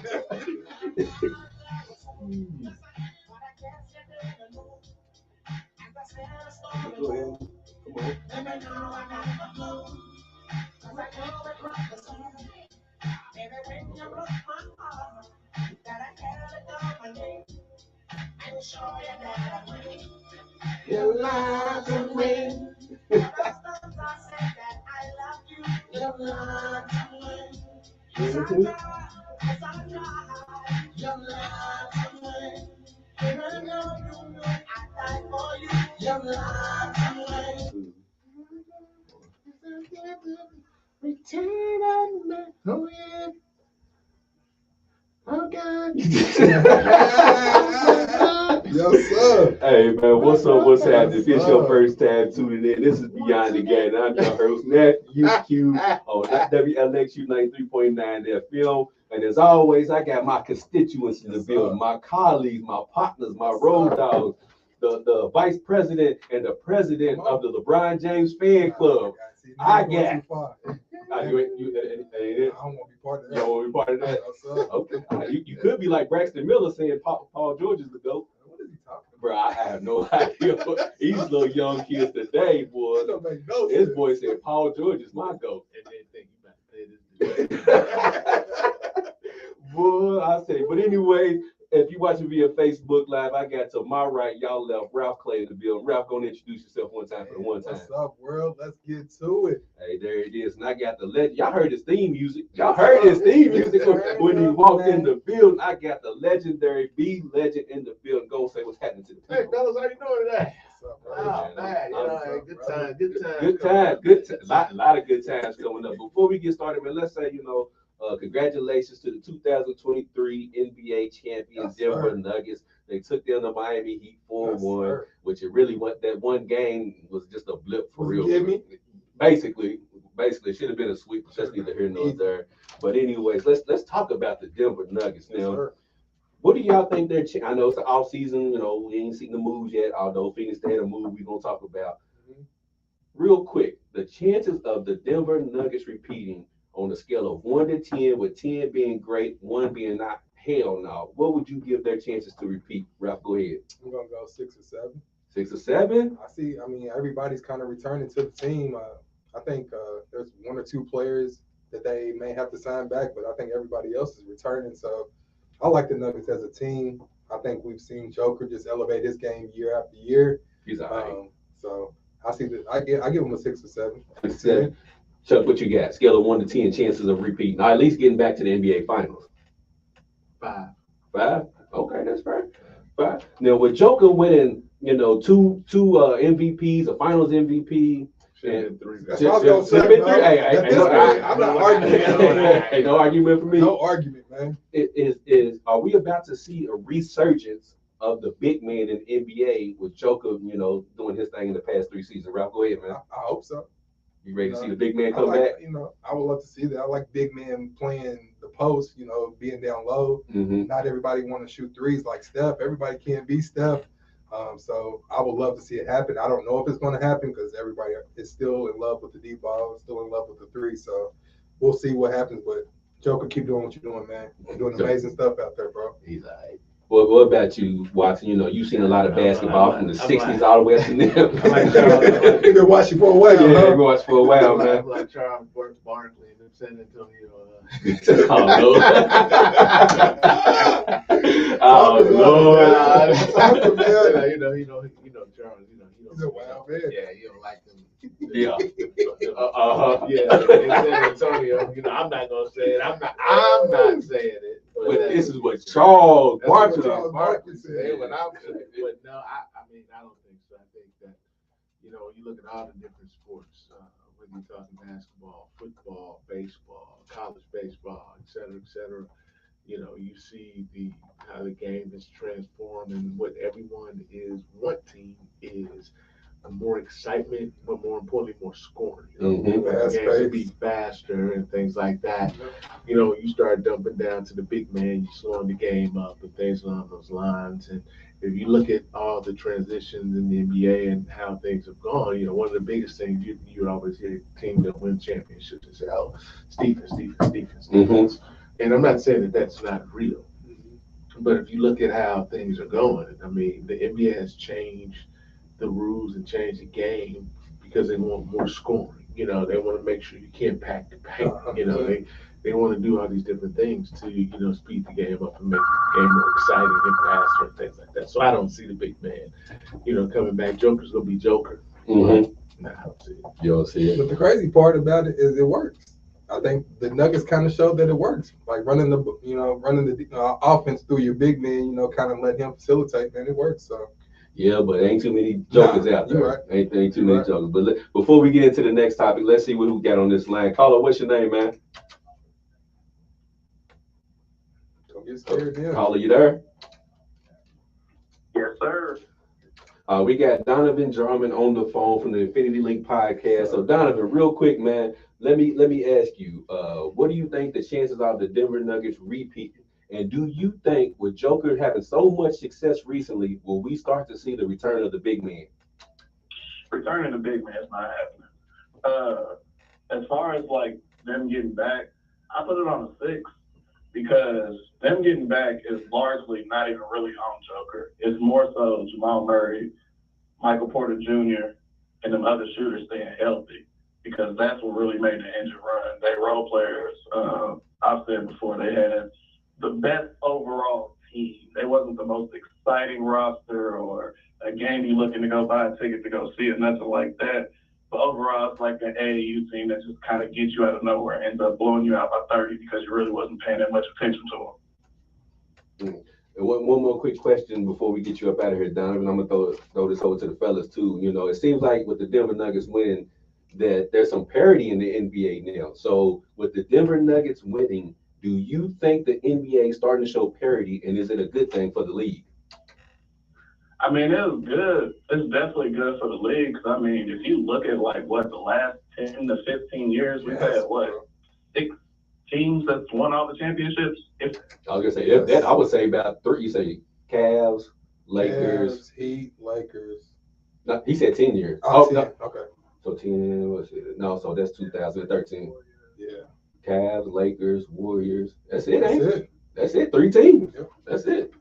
Go ahead. You lied to me. You lied to me. You lied to me. Even though you knew I died for you. You lied to me. Return on me. Oh yeah. Oh God. Yes, sir. Hey man, what's up? What's happening? If it's your first time tuning in, this is Beyond the Game. I'm your host, Matthew Q on WLXU 93.9 FM. And as always, I got my constituents in the building, my colleagues, my partners, my road dogs, the vice president and the president of the LeBron James fan club. I got. I don't want to be part of that. You don't want to be part of that? Okay. You could be like Braxton Miller saying Paul George is the GOAT. What is he talking about? Bro, I have no idea. These little young kids today, boy. That don't make no This sense. boy said Paul George is my GOAT. And they think you better pay this. Boy, I say. But anyway, if you're watching via Facebook Live, I got to my right, y'all left, Ralph Clay in the building. Ralph, go and introduce yourself one time for the one time. What's up, world? Let's get to it. Hey, there it is. And I got the legend. Y'all heard his theme music. Y'all heard his theme music when he walked in the building. I got the legendary Beal legend in the building. Go say what's happening to the people. Hey, fellas, how you doing today? What's up, bro? Oh, man, you know, hey, good time. Good time. A lot of good times coming up. Before we get started, man, let's say, congratulations to the 2023 NBA champion Denver Nuggets. They took down the Miami Heat 4-1, which it really went. That one game was just a blip for real. Give me? Basically, it should have been a sweep. Just neither here nor there. But anyways, let's talk about the Denver Nuggets now. What do y'all think their? I know it's the off season. We ain't seen the moves yet. Although Phoenix had a move, we're gonna talk about real quick. The chances of the Denver Nuggets repeating on a scale of 1 to 10, with 10 being great, 1 being not. Hell no. What would you give their chances to repeat? Ralph, go ahead. I'm gonna go 6 or 7. 6 or 7? I mean, everybody's kind of returning to the team. I think there's 1 or 2 players that they may have to sign back, but I think everybody else is returning. So I like the Nuggets as a team. I think we've seen Joker just elevate his game year after year. He's all right. So I see that. I give him a 6 or 7. 6 or 7. Chuck, what you got? Scale of 1 to 10, chances of repeating. Now, at least getting back to the NBA Finals. 5. 5? Okay, that's fair. 5. Now, with Joker winning, two MVPs, a Finals MVP. And 3. That's what I was gonna say, bro. I'm not arguing. Ain't no argument for me. No argument, man. Are we about to see a resurgence of the big man in the NBA with Joker, doing his thing in the past 3 seasons? Ralph, go ahead, man. I hope so. You ready to see the big man come back? I would love to see that. I like big men playing the post, being down low. Mm-hmm. Not everybody want to shoot threes like Steph. Everybody can't be Steph. So I would love to see it happen. I don't know if it's going to happen because everybody is still in love with the deep ball, still in love with the three. So we'll see what happens. But Joker, keep doing what you're doing, man. You're doing amazing stuff out there, bro. He's all right. Well, what about you, Watson? You've seen a lot of basketball from the 60s all the way up to now. You've been watching for a while, yeah, I've been watching for a while, man. I'm like Charles Barkley in San Antonio. Oh, Lord. Charles, He's a wild man. Yeah, you don't like them. Yeah. In San Antonio, I'm not gonna say it. I'm not saying it. But this is what Charles Barkley said. But no, I don't think so. I think that you look at all the different sports, whether you're talking basketball, football, baseball, college baseball, et cetera, you see how the game is transformed, and what everyone is wanting is more excitement, but more importantly, more scoring. The game to be faster and things like that. You start dumping down to the big man, you slowing the game up and things along those lines. And if you look at all the transitions in the NBA and how things have gone, one of the biggest things you always hear teams that win championships and say, "Oh, it's defense." And I'm not saying that that's not real, but if you look at how things are going, I mean, the NBA has changed the rules and changed the game because they want more scoring. You know, they want to make sure you can't pack the paint. You know, they want to do all these different things to, you know, speed the game up and make the game more exciting and faster and things like that. So I don't see the big man, you know, coming back. Joker's gonna be Joker. Mm-hmm. Nah, I don't see it. You don't see it. But the crazy part about it is it works. I think the Nuggets kind of showed that it works. Like running the offense through your big man, you know, kind of let him facilitate, man, it works. So. Yeah, but ain't too many jokers out there. Right. Ain't too many jokers. But before we get into the next topic, let's see what we got on this line. Caller, what's your name, man? Don't get scared, yeah. Caller, you there? Yes, sir. We got Donovan Drummond on the phone from the Infinity Link podcast. So Donovan, real quick, man, let me ask you, what do you think the chances are of the Denver Nuggets repeating? And do you think with Joker having so much success recently, will we start to see the return of the big man? Returning the big man is not happening. As far as like them getting back, I put it on a 6 because them getting back is largely not even really on Joker. It's more so Jamal Murray, Michael Porter Jr., and them other shooters staying healthy because that's what really made the engine run. They role players. I've said before they had the best overall team. They wasn't the most exciting roster or a game you looking to go buy a ticket to go see it, nothing like that. But overall, it's like an AAU team that just kind of gets you out of nowhere, ends up blowing you out by 30 because you really wasn't paying that much attention to them. And one more quick question before we get you up out of here, Donovan. I'm gonna throw this over to the fellas too. You know, it seems like with the Denver Nuggets winning, that there's some parity in the NBA now. So with the Denver Nuggets winning, do you think the NBA is starting to show parity, and is it a good thing for the league? I mean, it was good. It's definitely good for the league. Cause I mean, if you look at like what the last 10 to 15 years, we've had 6 teams that's won all the championships. I was gonna say that. I would say about 3. You say Cavs, Lakers, Heat, Lakers. No, he said 10 years. No. Okay. So 10. What's it? No, so that's 2013. Yeah. Cavs, Lakers, Warriors. That's it, ain't it? That's it. 3 teams. Yep. That's it.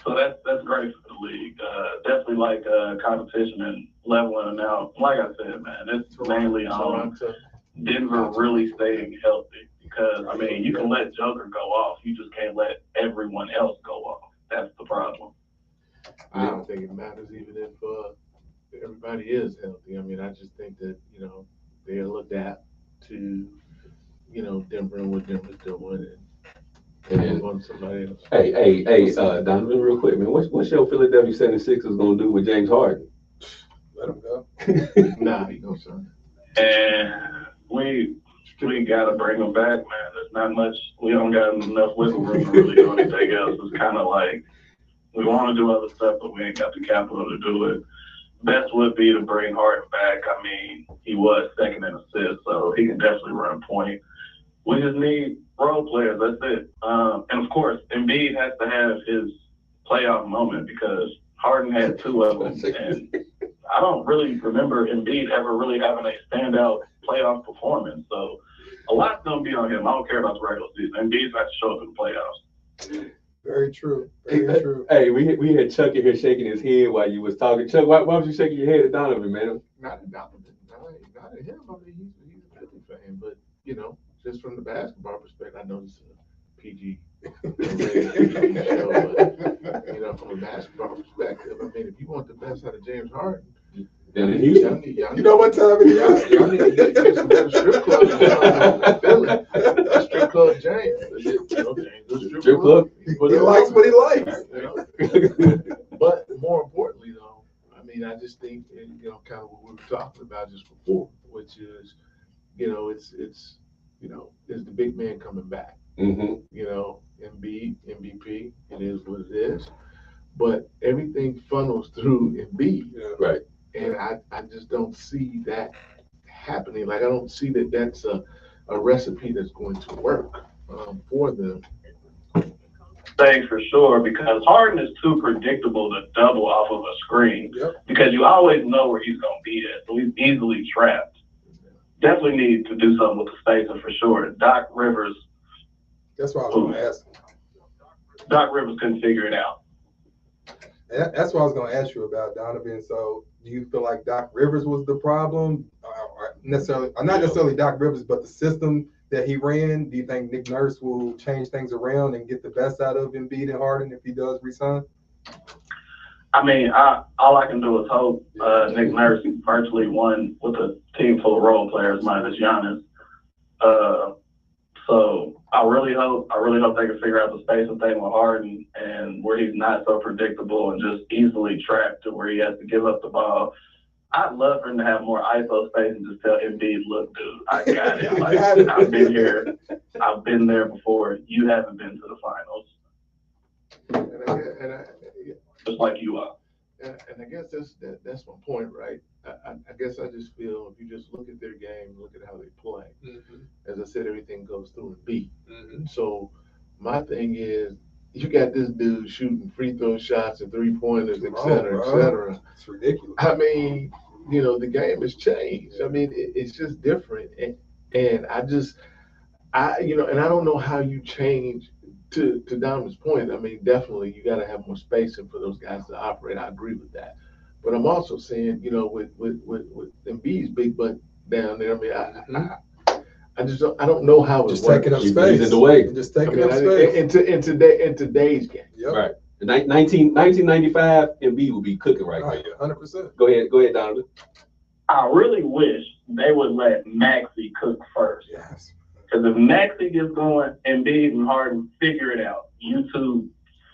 So that's great for the league. Definitely like competition and leveling out. Like I said, man, it's mainly on Denver really staying healthy because, I mean, you can let Joker go off. You just can't let everyone else go off. That's the problem. I don't think it matters even if everybody is healthy. I mean, I just think that, you know, they'll adapt to, you know, Denver and what Denver's doing and move on to somebody else. Hey, Donovan, real quick, man. What's your Philadelphia 76ers gonna do with James Harden? Let him go. Nah, he gonna sign. And we got to bring him back, man. There's not much. We don't got enough wiggle room to really do anything else. It's kind of like we want to do other stuff, but we ain't got the capital to do it. Best would be to bring Harden back. I mean, he was second in assists, so he can definitely run point. We just need role players. That's it. And of course, Embiid has to have his playoff moment because Harden had 2 of them, and I don't really remember Embiid ever really having a standout playoff performance. So a lot's gonna be on him. I don't care about the regular season. Embiid's got to show up in the playoffs. Very true. Very true. Hey, we had Chuck in here shaking his head while you was talking. Chuck, why was you shaking your head at Donovan, man? Not at Donovan. Not at him. I mean, he's a Philly fan, but you know, just from the basketball perspective, I know this is a PG show, but you know, from a basketball perspective, I mean, if you want the best out of James Harden, then you know what time it is. Y'all need to get some strip clubs in Philly. Strip club James. Strip club. He likes what he likes. You know? But more importantly, though, I mean, I just think, you know, kind of what we were talking about just before, which is, you know, it's you know, is the big man coming back? Mm-hmm. You know, Embiid, MVP, it is what it is. But everything funnels through Embiid. Right. And I just don't see that happening. Like, I don't see that that's a recipe that's going to work for them. Thanks for sure, because Harden is too predictable to double off of a screen. Yep. Because you always know where he's going to be at. So he's easily trapped. Definitely need to do something with the spacing for sure. Doc Rivers, That's why I was going to ask. Doc Rivers couldn't figure it out. That's what I was going to ask you about, Donovan. So, do you feel like Doc Rivers was the problem? Not necessarily Doc Rivers, but the system that he ran. Do you think Nick Nurse will change things around and get the best out of Embiid and Harden if he does resign? I mean, all I can do is hope Nick Nurse virtually won with a team full of role players minus Giannis. So I really hope they can figure out the spacing thing with Harden and where he's not so predictable and just easily trapped to where he has to give up the ball. I'd love for him to have more ISO space and just tell Embiid, look, dude, I got it. Like, I've been here. I've been there before. You haven't been to the finals. Just like you are. And I guess that's my point, right? I guess I just feel if you just look at their game, look at how they play. As I said, everything goes through Embiid. So my thing is, you got this dude shooting free throw shots and 3-pointers, et cetera. It's ridiculous. I mean, the game has changed. I mean, it's just different. And I don't know how you change. To Donovan's point, I mean, definitely you got to have more spacing for those guys to operate. I agree with that. But I'm also saying, with Embiid's big butt down there, I mean, I don't know how it's taking up space. He's in the way. Just taking up space. In today's game. Yep. Right. 1995, Embiid will be cooking right now. Yeah, 100%. Go ahead, Donovan. I really wish they would let Maxey cook first. Yes. Because if Maxey gets going, Embiid and Harden figure it out. You two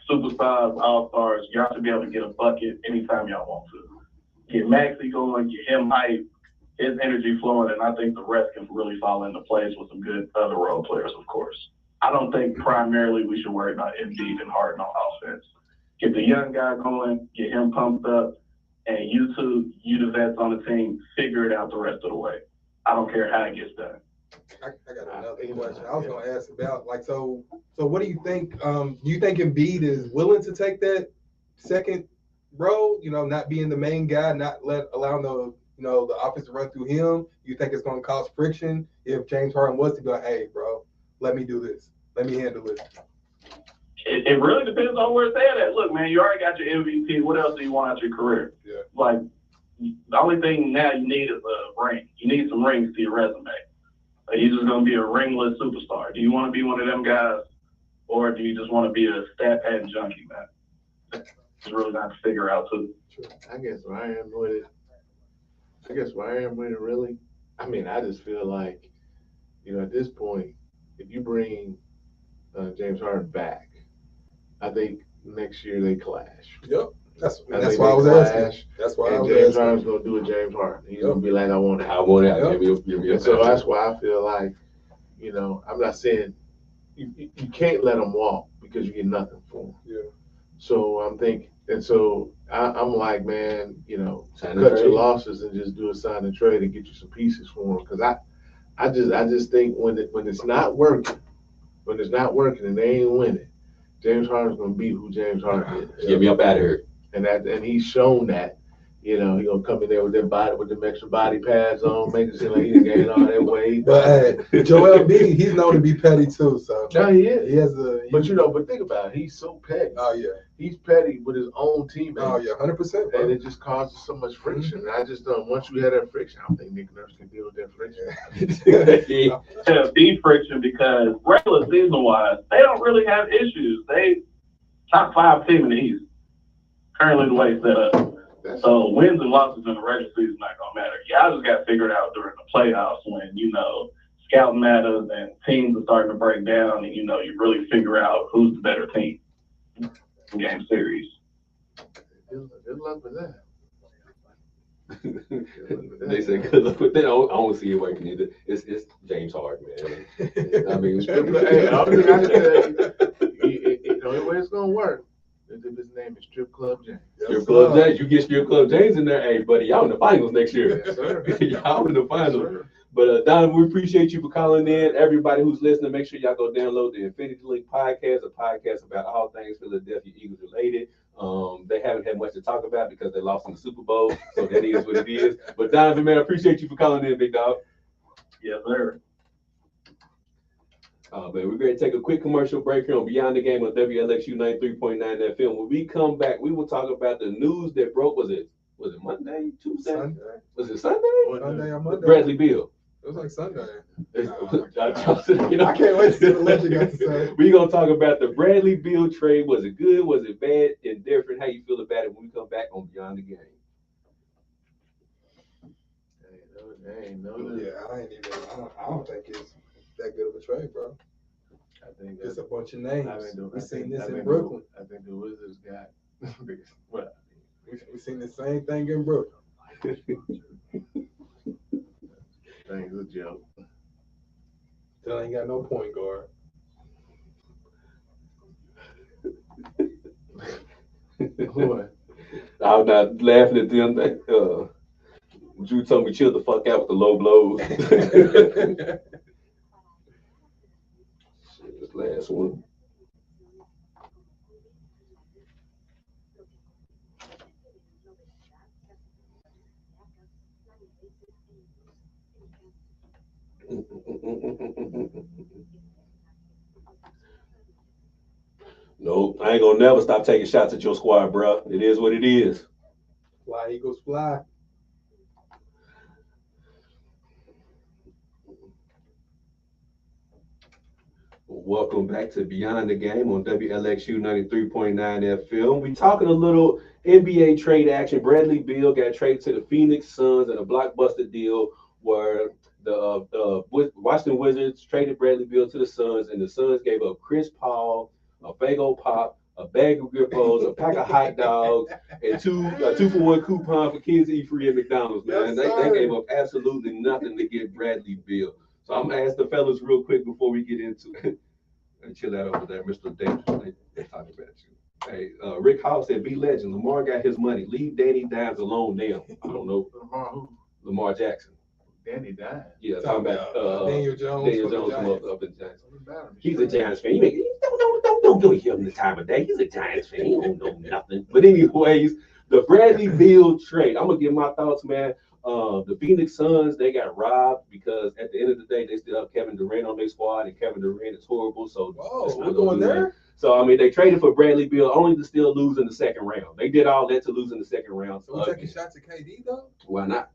superstars, all-stars, y'all should be able to get a bucket anytime y'all want to. Get Maxey going, get him hype, his energy flowing, and I think the rest can really fall into place with some good other role players, of course. I don't think primarily we should worry about Embiid and Harden on offense. Get the young guy going, get him pumped up, and you two, you the vets on the team, figure it out the rest of the way. I don't care how it gets done. I got another question. I was going to ask about, so what do you think? Do you think Embiid is willing to take that second role? Not being the main guy, not allowing the offense to run through him. You think it's going to cause friction if James Harden was to go, hey, bro, let me do this. Let me handle it. It really depends on where it's at. Look, man, you already got your MVP. What else do you want out your career? Yeah. Like, the only thing now you need is a ring. You need some rings to your resume. He's just going to be a ringless superstar. Do you want to be one of them guys, or do you just want to be a stat pad junkie, man? It's really not to figure out, too. I guess where I am with it, really, I mean, I just feel like, at this point, if you bring James Harden back, I think next year they clash. Yep. That's why I was asking. That's why I was asking. James Harden's gonna do a James Harden. He's gonna be like, I want it. Yep. So that's why I feel like, I'm not saying you can't let him walk because you get nothing for him. Yeah. So I'm thinking, and so I'm like, man, cut your losses and just do a sign and trade and get you some pieces for him. Because I just think when it's not working, and they ain't winning, James Harden's gonna be who James Harden is. Get me up out of here. And he's shown that, he gonna come in there with them extra body pads on, make it seem like he's gained all that weight. But hey, Joel Embiid, he's known to be petty too. So no, he is. He has but think about it. He's so petty. Oh yeah. He's petty with his own teammates. Oh yeah, 100%. And it just causes so much friction. And I just don't. Once you have that friction, I don't think Nick Nurse can deal with that friction. To be friction because regular season wise, they don't really have issues. They top 5 team in the East. Currently the way it's set up. So wins and losses in the regular season not gonna matter. Y'all just got figured out during the playoffs when scouting matters and teams are starting to break down and you really figure out who's the better team in game series. Good luck with that. They say good luck with that. I don't see it working either. It's James Harden, man. I mean, all I can say, the way it's gonna work. If his name is Strip Club James. Strip Club James. You get Strip Club James in there, hey, buddy, y'all in the finals next year. Yes, sir. Y'all in the finals. Yes, but, Don, we appreciate you for calling in. Everybody who's listening, make sure y'all go download the Infinity Link podcast, a podcast about all things Philadelphia Eagles related. They haven't had much to talk about because they lost in the Super Bowl, so that is what it is. But, Donovan, man, I appreciate you for calling in, big dog. Yes, sir. But we're going to take a quick commercial break here on Beyond the Game on WLXU 93.9 FM. When we come back, we will talk about the news that broke. Was it Monday, Tuesday? Sunday. Was it Sunday? Sunday or Monday. Bradley Beal. It was like Sunday. I can't wait to see what Legend got to say. We're going to talk about the Bradley Beal trade. Was it good? Was it bad? Indifferent? How you feel about it when we come back on Beyond the Game? I don't think it's that good of a trade, bro. I think it's a bunch of names. We've seen this in think Brooklyn. I think the Wizards got what? We've seen the same thing in Brooklyn. Thing's a joke. Still ain't got no point guard. What? I'm not laughing at them. Drew told me chill the fuck out with the low blows. This last one. Nope, I ain't gonna never stop taking shots at your squad, bro. It is what it is. Fly, Eagles, fly. Welcome back to Beyond the Game on WLXU 93.9 FM. We talking a little NBA trade action. Bradley Beal got traded to the Phoenix Suns in a blockbuster deal where the Washington Wizards traded Bradley Beal to the Suns, and the Suns gave up Chris Paul, a Faygo Pop, a bag of Grippos, a pack of hot dogs, and a 2-for-1 coupon for kids to eat free at McDonald's, man. Yes, they gave up absolutely nothing to get Bradley Beal. So I'm gonna ask the fellas real quick before we get into it. Chill out over there, Mr. Dangerous. They talking about you. Hey, Rick Hall said, "Be legend. Lamar got his money. Leave Danny Dimes alone now." I don't know. Lamar who? Lamar Jackson. Danny Dimes. Yeah, talking about Daniel Jones. Daniel Jones from up in Giants. What He's a Giants fan. Don't give him the time of day. He's a Giants fan. He don't know nothing. But anyways, the Bradley Beal trade. I'm gonna give my thoughts, man. The Phoenix Suns, they got robbed because at the end of the day, they still have Kevin Durant on their squad, and Kevin Durant is horrible. So we're going there. So I mean, they traded for Bradley Beal only to still lose in the second round. They did all that to lose in the second round. So we're taking shots at KD though. Why not?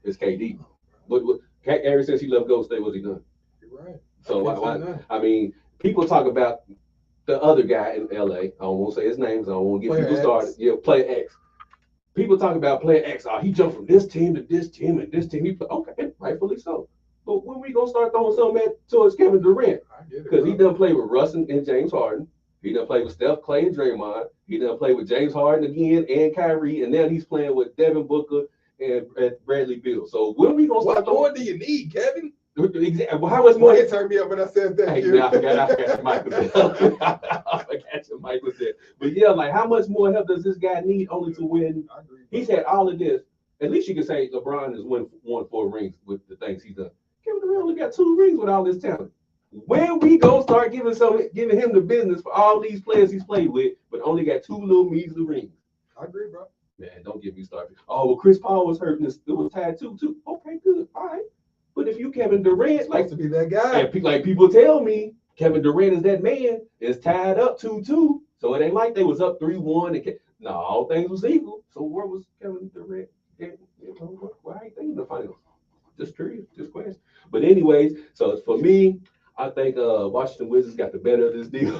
It's KD. But ever since he left Golden State, what's he done? You're right. So why? I mean, people talk about the other guy in LA. I don't want to say his names. I don't want to get people started. Yeah, Player X. People talk about Player X. Oh, he jumped from this team to this team and this team. Okay, rightfully so. But when we gonna start throwing something towards Kevin Durant? Because he done play with Russ and James Harden. He done play with Steph, Clay, and Draymond. He done play with James Harden again and Kyrie, and now he's playing with Devin Booker and Bradley Beal. So when we gonna start? What more do you need, Kevin? Exactly. Well, how much more? It turned me up when I said that. Hey, I forgot your mic was there. I forgot your mic was there. But yeah, like how much more help does this guy need only to win? He's had all of this. At least you can say LeBron has won 4 rings with the things he's done. Kevin Durant only got 2 rings with all this talent. When we gonna start giving him the business for all these players he's played with, but only got 2 little measly rings? I agree, bro. Man, don't get me started. Oh, well, Chris Paul was hurt and it was tied too. Okay, good. All right. But if you Kevin Durant, like to be that guy, and like people tell me, Kevin Durant is that man. Is tied up 2-2, so it ain't like they was up 3-1. And no, all things was equal. So where was Kevin Durant? Why ain't they in the finals? Just curious, just question. But anyways, so for me, I think Washington Wizards got the better of this deal.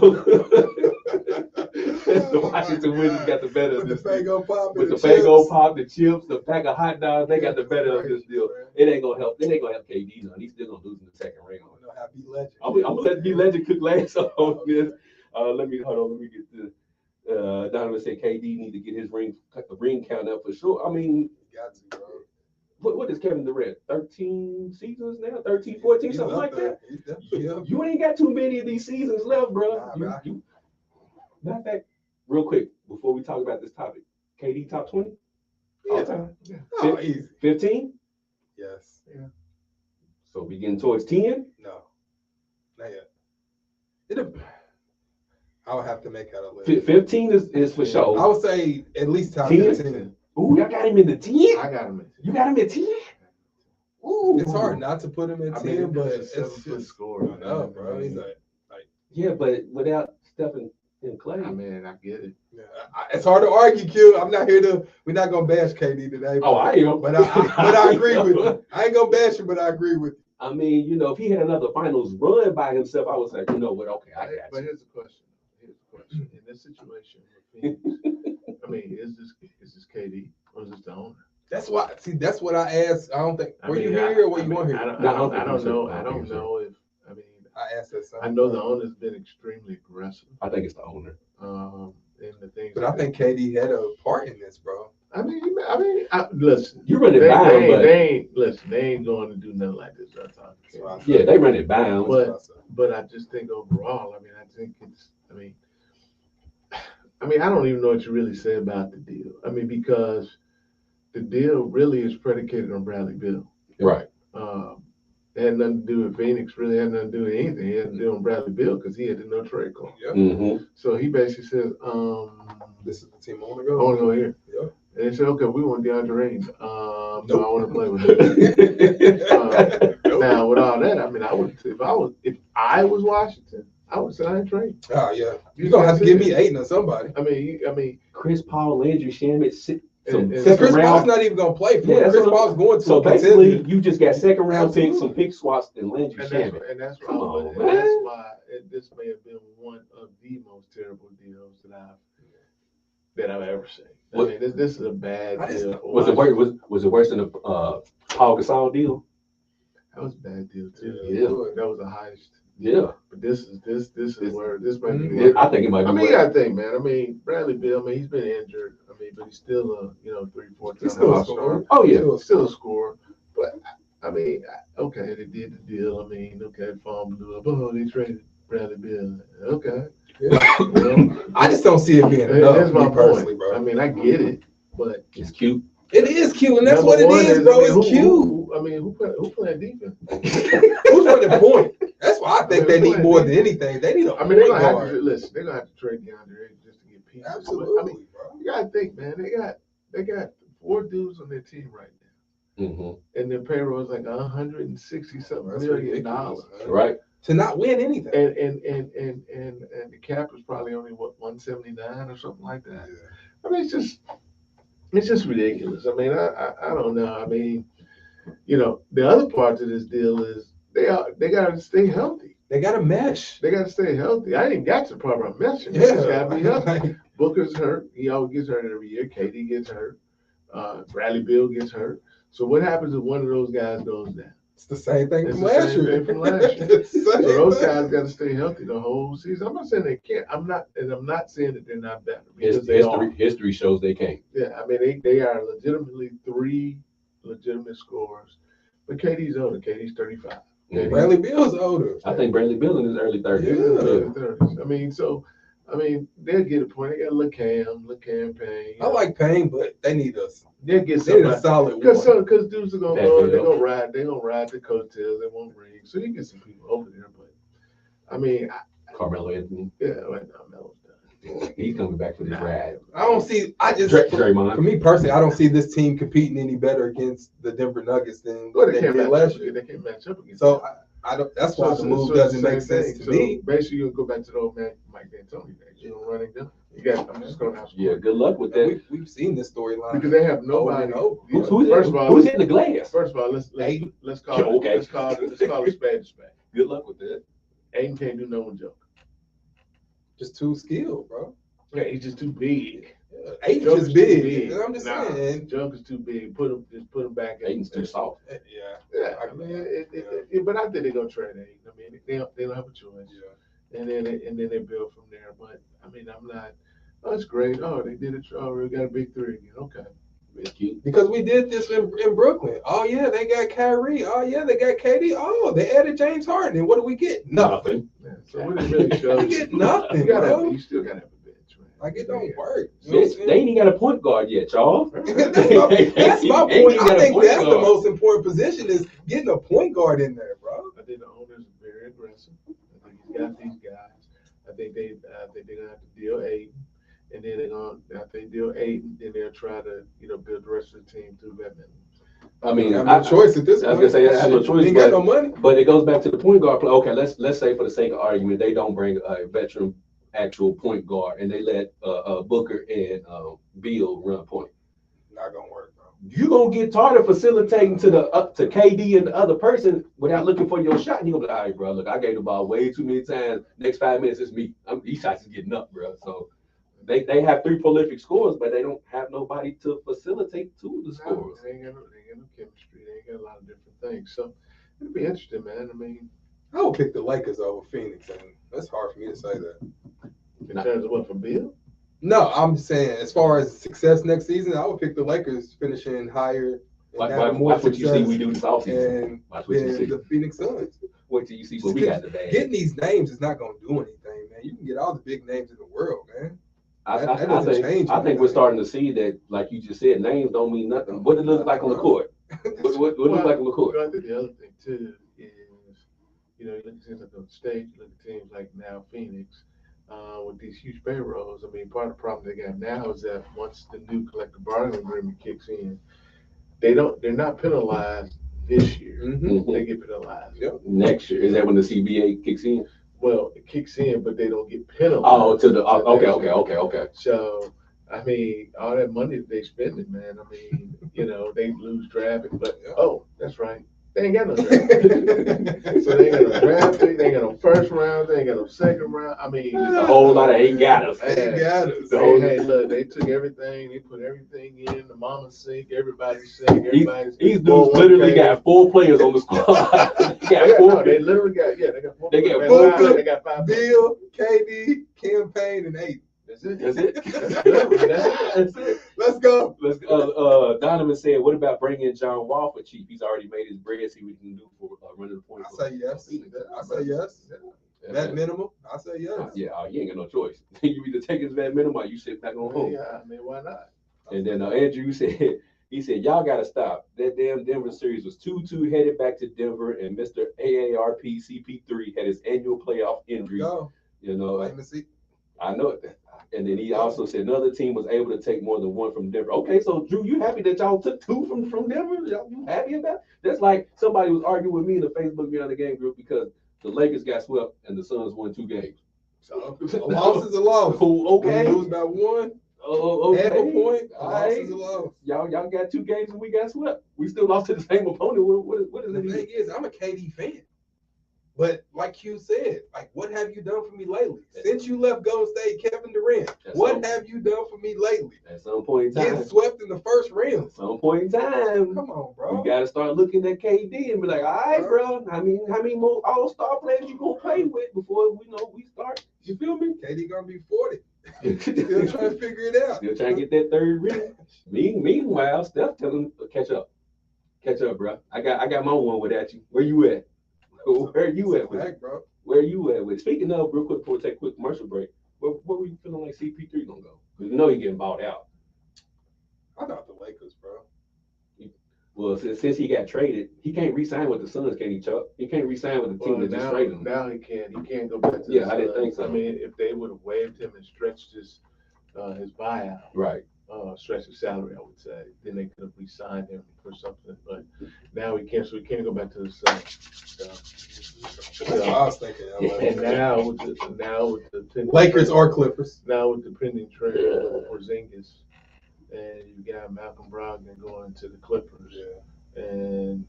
The Washington Wizards got the better of this deal. With the Faygo Pop, the chips, the pack of hot dogs, they got the better of this deal. It ain't gonna help. It ain't gonna help KD. He's still gonna lose in the second round. I'm gonna let B Legend cook last on this. Let me get this. Donovan said KD need to get his ring count up for sure. I mean, got to, bro. What is Kevin Durant? 13 seasons now? 13, 14, something like that? You ain't got too many of these seasons left, bro. Matter of fact, real quick, before we talk about this topic, KD top 20? All time? Yeah. Oh, easy. 15? Yes. Yeah. So we getting towards 10? No. Not yet. I would have to make out a list. 15 is for sure. I would say at least top 10. Ooh, y'all got him in the 10? I got him in 10. You got him at 10? Ooh. It's hard not to put him in 10, but it's just score. I know, bro. He's like Yeah, but without Stephen and Clay. I mean, I get it. Yeah, it's hard to argue, Q. I'm not here to. We're not gonna bash KD today. Oh, I am. But I agree with you. I ain't gonna bash you, but I agree with you. I mean, you know, if he had another finals run by himself, I would say, you know what? Okay, I got But you. here's the question. In this situation with Phoenix, I mean, is this KD or is this the owner? That's why. See, that's what I asked. I don't think. Were you here or were you on here? I don't know. I don't know if. I mean, I asked that. I know the owner's been extremely aggressive. I think it's the owner. In the things. But I think KD had a part in this, bro. I mean, listen. You run it by him, but they ain't going to do nothing like this. Yeah, they run it by him. But I just think overall, I think it's. I don't even know what you really say about the deal. I mean, because the deal really is predicated on Bradley Beal. Right. It had nothing to do with Phoenix, really had nothing to do with anything. It had to do with Bradley Beal because he had the no trade clause. Yep. Mm-hmm. So he basically says, this is the team I want to go. I want to go here. Yep. And they said, okay, we want DeAndre Ayton. Nope. So I want to play with him. Nope. Now, with all that, if I was Washington, I would say I ain't trade. Oh yeah, you're gonna have to give me Ayton or somebody. I mean, Chris Paul, Landry Shamet, Chris Paul's not even gonna play for yeah, Chris Paul's going to. So basically, you just got second round picks, some pick swaps, and Landry Shamet. And that's Come on, man. That's why this may have been one of the most terrible deals that I've ever seen. I mean, this is a bad deal. Was it worse than the Paul Gasol deal? That was a bad deal too. Yeah. That was a heist. Yeah. But this is where this might be. I think it might be. You gotta think, man. I mean, Bradley Beal. He's been injured. but he's still a 3-4 He's still a time scorer. All-Star. Oh yeah, Still a scorer. But okay, they did the deal. Phone blew up. Oh, they traded Bradley Beal. Okay. Yeah. I just don't see it being enough. That's my personally, point, bro. I get it, but it's cute. It is cute, and that's what it is, bro. It's cute. Who playing defense? Who's running point? That's why I think they need more than anything. They need a point they're gonna guard. have to listen. They're gonna have to trade DeAndre Ayton just to get pieces. Absolutely, bro. You gotta think, man. They got 4 dudes on their team right now, and their payroll is like $160-something million. Right. To not win anything. And the cap is probably only 179 or something like that. Yeah. It's just ridiculous. I don't know. The other part to this deal is they got to stay healthy. They got to mesh. They got to stay healthy. I ain't got to the part about meshing. They just got to be healthy. Booker's hurt. He always gets hurt every year. KD gets hurt. Bradley Beal gets hurt. So what happens if one of those guys goes down? It's the same thing from last year. So those guys got to stay healthy the whole season. I'm not saying they can't. I'm not saying that they're not better. History shows they can't. Yeah, they are legitimately 3 legitimate scorers. But KD's older. KD's 35. Bradley Beal's older. I think Bradley Beal in his early 30s. Yeah. Early 30s. They'll get a point. They got Cam Payne. I like Payne, but they need us. They'll get somebody. A solid because dudes are gonna go. They're gonna ride the coattails. They won't ring. So you get some people over there. But Carmelo Anthony. Yeah, right now Melo's done. He's coming back for this ride. I don't see. Draymond. For me personally, I don't see this team competing any better against the Denver Nuggets than what they did last year. They can't match up against. So I don't. That's why the move doesn't make sense to me. Basically, you go back to the old man Mike D'Antoni days. You don't run it down. I'm just going to have. Yeah, good luck with that. We've seen this storyline because they have nobody. Who's in the glass? First of all, let's call it a spade a spade. Good luck with that. Aiden can't do no one joke. Just too skilled, bro. Yeah, he's just too big. Aiden's just big. I'm just saying. Joke is too big. Put him back. Aiden's too soft. Yeah. But I think they're gonna trade Aiden. They don't have a choice. Yeah. And then they build from there. But I'm not. Oh, it's great. Oh, they did it. Oh, we got a big 3 again. Okay. It's cute. Because we did this in Brooklyn. Oh yeah, they got Kyrie. Oh yeah, they got KD. Oh, they added James Harden. And what do we get? Nothing. Yeah, so what it really shows, you get nothing. You still gotta have a bench, man. Like it don't work. They ain't even got a point guard yet, y'all. That's my point. I think that's the most important position is getting a point guard in there, bro. I think the owner's very aggressive. I think he's got these guys. I think they're gonna have to deal Aiden. And then after they deal 8, then they'll try to, build the rest of the team through that. I mean, I have no choice at this point. I was gonna say I have no choice. Ain't got no money. But it goes back to the point guard play. Okay, let's say for the sake of argument, they don't bring a veteran actual point guard, and they let Booker and Beal run point. Not gonna work, bro. You're gonna get tired of facilitating to to KD and the other person without looking for your shot. And you're gonna be like, all right, bro, look, I gave the ball way too many times. Next 5 minutes, it's me. These shots is getting up, bro. So they have 3 prolific scorers, but they don't have nobody to facilitate to the scores. They ain't got no chemistry. They ain't got a lot of different things. So it'll be interesting, man. I mean, I would pick the Lakers over Phoenix, and that's hard for me to say that. in terms of what, for Bill? No, I'm saying as far as success next season, I would pick the Lakers finishing higher and having more Watch what you see we do this offseason. and Watch what you see. the Phoenix Suns. Wait till you see what we got today. Getting these names is not going to do anything, man. You can get all the big names in the world, man. That doesn't change I think anything. we're starting to see that, like you just said, names don't mean nothing. What it looks like on the court. What looks like on the court. I think the other thing too is, you look at teams like the State, you look at teams like now Phoenix, with these huge payrolls. I mean, part of the problem they got now is that once the new collective bargaining agreement kicks in, they're not penalized this year. Mm-hmm. They get penalized. Yep. Next year, is that when the CBA kicks in? Well, it kicks in, but they don't get penalized. Oh, okay. So, I mean, all that money that they spending, man. I mean, they lose draft, but that's right. They ain't got no draft. So they ain't got no draft pick, they ain't got no first round, they ain't got no second round. I mean, A whole lot of ain't got us. Ain't got us. Hey, look, they took everything, they put everything in, the mama sink, everybody sink, everybody's. These dudes literally got 4 players on the squad. They literally got, they got 4 They players. got Booker, They got 5 Bill, KD, Campaign, and 8. That's it. Let's go. Donovan said, what about bringing in John Wall for cheap? He's already made his bread. See what he can do for running the point. I say yes. That minimum, I say yes. Yeah, he ain't got no choice. You either take his vet minimum or you sit back on home. Yeah, I mean, why not? And then Andrew said, y'all got to stop. That damn Denver series was 2-2 headed back to Denver, and Mr. AARP CP3 had his annual playoff injury. Go. I know it. And then he also said another team was able to take more than 1 from Denver. Okay, so Drew, you happy that y'all took 2 from Denver? You happy about that? That's like somebody was arguing with me in the Facebook Beyond the Game group because the Lakers got swept and the Suns won 2 games. So a loss is a loss. Okay. We lose by 1. Okay. Half a point. A loss Right. is a loss. Y'all got 2 games and we got swept. We still lost to the same opponent. What is The it? thing is, I'm a KD fan. But like Q said, what have you done for me lately? Since you left Golden State, Kevin Durant, what have you done for me lately? At some point in time. Getting swept in the first round. At some point in time. Come on, bro. You got to start looking at KD and be like, all right, bro. How many more all-star players you going to play with before we start? You feel me? KD going to be 40. Still trying to figure it out. Still trying to get that 3rd ring. Meanwhile, Steph telling him, catch up. Catch up, bro. I got my one without you. Where you at? Where you at with it? Bro. Where you at with it? Speaking of, real quick before we take a quick commercial break, where were you feeling like CP3 gonna go? Because you know he getting bought out. I thought the Lakers, bro. Well, since he got traded, he can't re-sign with the Suns, can he, Chuck? He can't re-sign with the team that just traded him. Now he can. He can't go back to the Suns. I didn't think so. I mean, if they would have waived him and stretched his buyout, right? Stretch his salary, I would say, then they could have re-signed him for something. But now he can't, so he can't go back to the Suns. I was thinking. And now with the Lakers or Clippers. Now with the pending trade for Porzingis, and you got Malcolm Brogdon going to the Clippers. Yeah. And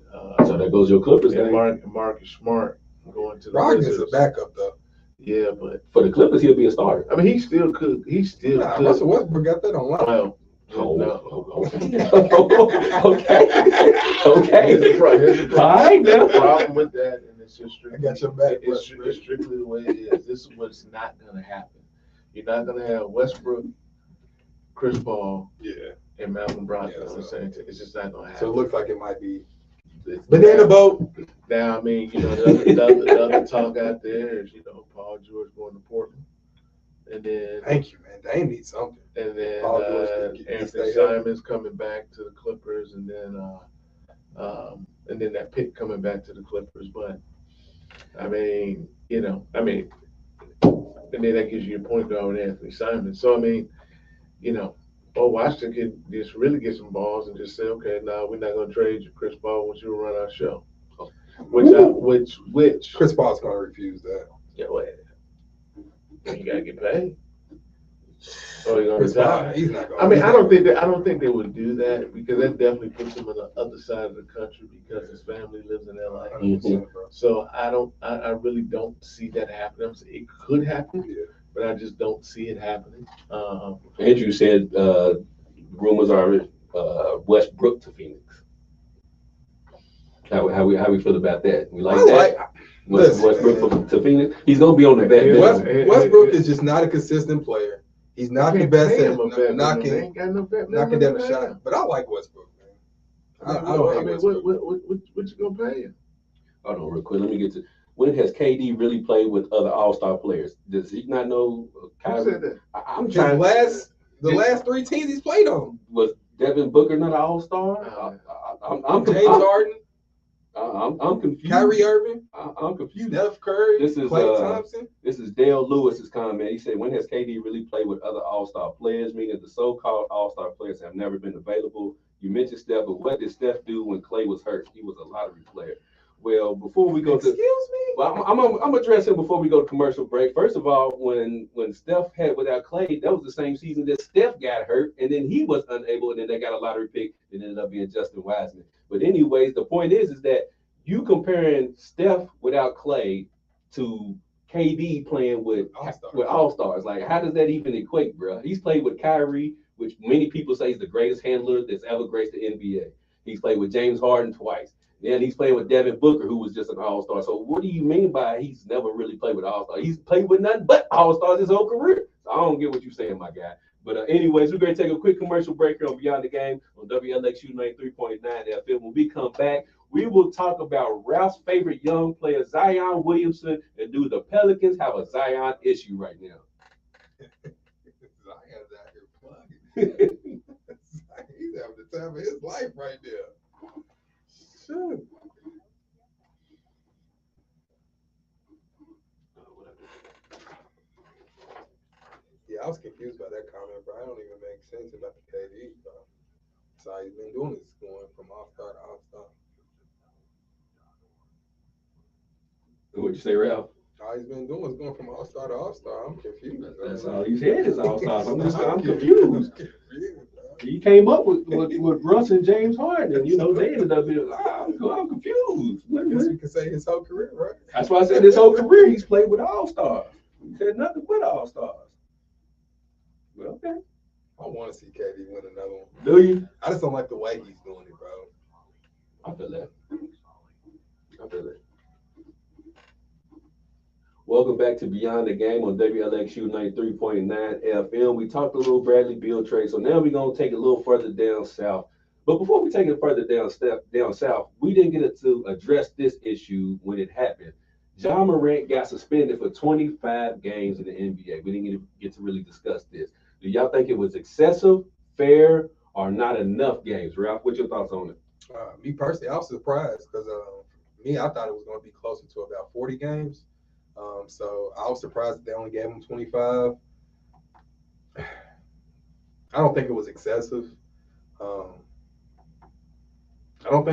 so there goes your Clippers. And Marcus Smart going to the Brogdon's a backup though. Yeah, but for the Clippers, he'll be a starter. I mean, he still could. Russell Westbrook got that on lock. Okay. Here's the problem with that, and it's just strictly. I got your back. It's strictly the way it is. This is what's not going to happen. You're not going to have Westbrook, Chris Paul, and Malcolm Brogdon on the same team. It's just not going to happen. So it looks like it might be banana boat. Now, I mean, the other talk out there is, Paul George going to Portland. And then thank you, man. They need something. And then Anthony Simons coming back to the Clippers, and then that pick coming back to the Clippers. But I mean, and then that gives you a point guard with Anthony Simons. So I mean, or Washington can just really get some balls and just say, okay, no, we're not going to trade you, Chris Paul, once you run our show. Which Chris Paul's going to refuse that. Yeah, wait. You got to get paid. Oh, you're Chris gonna Paul, retire. he's not going. I mean, I don't think they would do that because that definitely puts him on the other side of the country because his family lives in LA. Mm-hmm. So I really don't see that happening. It could happen, but I just don't see it happening. Andrew said rumors are Westbrook to Phoenix. How we feel about that? We like that. Westbrook to Phoenix. He's gonna be on the back. Westbrook is just not a consistent player. He's not the best at knocking down the shot. But I like Westbrook, man. I don't hate Westbrook. What you gonna pay him? Hold on, real quick. Let me get to when has KD really played with other All-Star players? Does he not know? Who said that? I'm trying. The last 3 teams he's played on. Was Devin Booker not an All-Star? I'm James Harden. I'm confused. Kyrie Irving. I'm confused. Steph Curry. This is Klay Thompson. This is Dale Lewis's comment. He said, "When has KD really played with other All-Star players? Meaning the so-called All-Star players have never been available." You mentioned Steph, but what did Steph do when Klay was hurt? He was a lottery player. Well, before we go Excuse me. Well, I'm addressing before we go to commercial break. First of all, when Steph had without Klay, that was the same season that Steph got hurt, and then he was unable, and then they got a lottery pick, and ended up being Justin Wiseman. But anyways, the point is that you comparing Steph without Klay to KD playing with All-Stars. Like, how does that even equate, bro? He's played with Kyrie, which many people say is the greatest handler that's ever graced the NBA. He's played with James Harden twice. Then he's playing with Devin Booker, who was just an All-Star. So what do you mean by he's never really played with All-Stars? He's played with nothing but All-Stars his whole career. So I don't get what you're saying, my guy. But anyways, we're going to take a quick commercial break here on Beyond the Game on WLXU 93.9 FM. When we come back, we will talk about Ralph's favorite young player, Zion Williamson, and do the Pelicans have a Zion issue right now? Zion's out here plugging. He's having the time of his life right there. Sure. Yeah, I was confused by that comment, bro. I don't even make sense about the KD, bro. So he's been doing this going from All-Star to All-Star. What'd you say, Ralph? All he's been doing is going from All-Star to All-Star. I'm confused. That's all he's had is All-Stars. I'm confused. He came up with Russ and James Harden, and they ended up being. I'm confused. I guess you can say his whole career, right? That's why I said his whole career he's played with All-Stars. He said nothing but All-Stars. Well, okay. I want to see KD win another one. Do you? I just don't like the way he's doing it, bro. I feel that. Welcome back to Beyond the Game on WLXU 93.9 FM. We talked a little Bradley Beal trade, so now we're going to take it a little further down south. But before we take it further down south, we didn't get to address this issue when it happened. Ja Morant got suspended for 25 games in the NBA. We didn't get to really discuss this. Do y'all think it was excessive, fair, or not enough games? Ralph, what's your thoughts on it? Me personally, I was surprised because I thought it was going to be closer to about 40 games. So I was surprised that they only gave him 25. I don't think it was excessive. I don't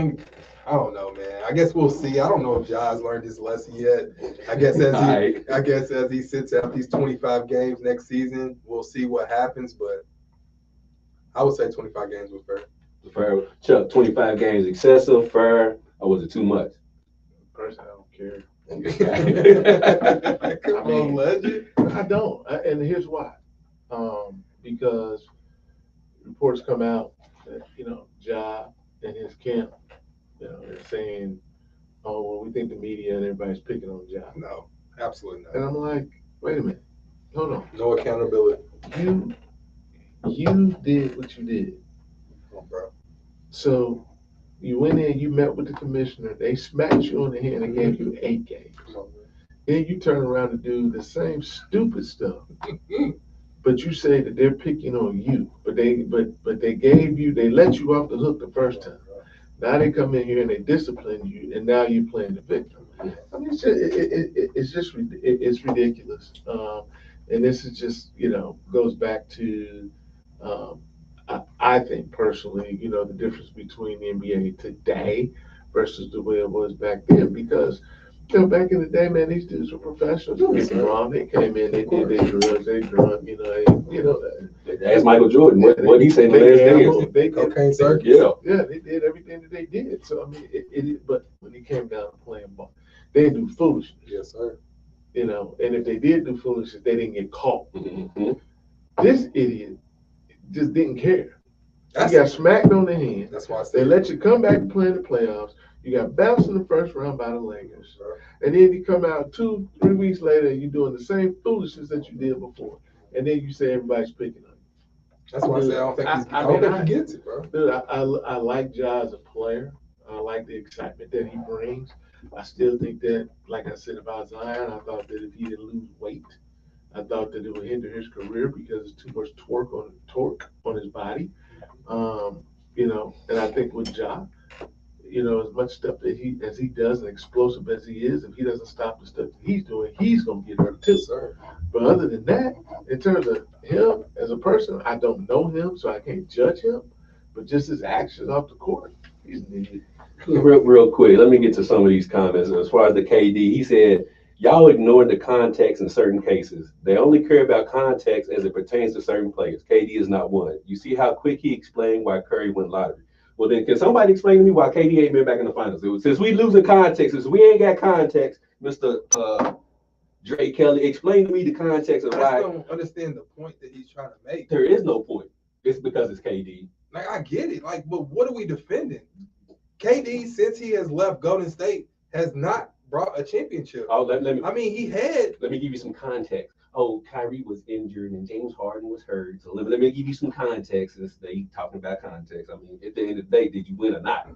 know, man. I guess we'll see. I don't know if Ja's learned his lesson yet. I guess as he sits out these 25 games next season, we'll see what happens. But I would say 25 games was fair. Fair. Chuck, 25 games excessive, fair, or was it too much? Personally, I don't care. Come on, legend. I don't, and here's why. Because reports come out that Ja and his camp, they're saying, "Oh, well, we think the media and everybody's picking on Ja." No, absolutely not. And I'm like, wait a minute, hold on. No accountability. You did what you did. Oh, bro. So you went in, you met with the commissioner, they smacked you on the head and gave you 8 games. Then you turn around and do the same stupid stuff. But you say that they're picking on you. But they let you off the hook the first time. Now they come in here and they discipline you, and now you're playing the victim. I mean, it's ridiculous. And this is just, goes back to I think personally, the difference between the NBA today versus the way it was back then, because back in the day, man, these dudes were professionals. Don't get me wrong. They came in, they did their drills, they drunk, Ask Michael Jordan what he said in the last dance. They cocaine circus. Yeah, they did everything that they did. So I mean, but when it came down to playing ball, they didn't do foolishness. Yes, sir. And if they did do foolishness, they didn't get caught. Mm-hmm. This idiot just didn't care. You got smacked on the hand. That's why I said they let you come back and play in the playoffs. You got bounced in the first round by the Lakers. And then you come out 2-3 weeks later and you're doing the same foolishness that you did before. And then you say everybody's picking on you. That's why I say I don't think he gets it, bro. Dude, I like Ja as a player. I like the excitement that he brings. I still think that, like I said about Zion, I thought that if he didn't lose weight, I thought that it would hinder his career because it's too much torque on his body. And I think with Ja, as much stuff that he does and explosive as he is, if he doesn't stop the stuff that he's doing, he's gonna get hurt too. Sir. But other than that, in terms of him as a person, I don't know him, so I can't judge him. But just his actions off the court, he's an idiot. Real quick, let me get to some of these comments. As far as the KD, he said, y'all ignored the context in certain cases. They only care about context as it pertains to certain players. KD is not one. You see how quick he explained why Curry went lottery. Well, then, can somebody explain to me why KD ain't been back in the finals? Since we losing context, since we ain't got context, Mr. Dre Kelly, explain to me the context of why. I don't understand the point that he's trying to make. There is no point. It's because it's KD. Like, I get it. Like, but what are we defending? KD, since he has left Golden State, has not brought a championship. Oh, let me. I mean, he had. Let me give you some context. Oh, Kyrie was injured and James Harden was hurt. So let me give you some context. Since they talking about context, I mean, at the end of the day, did you win or not?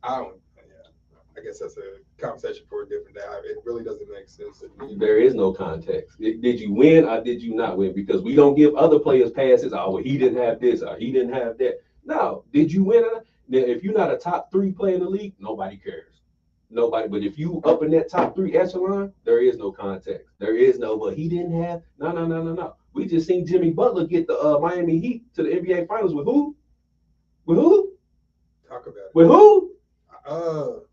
I guess that's a conversation for a different day. It really doesn't make sense to me. There is no context. Did you win or did you not win? Because we don't give other players passes. Oh, well, he didn't have this or he didn't have that. No, did you win or not? Now, if you're not a top 3 player in the league, nobody cares. Nobody. But if you up in that top 3 echelon, there is no context. There is no, but he didn't have. No. We just seen Jimmy Butler get the Miami Heat to the NBA Finals with who? With who? Talk about it. With who?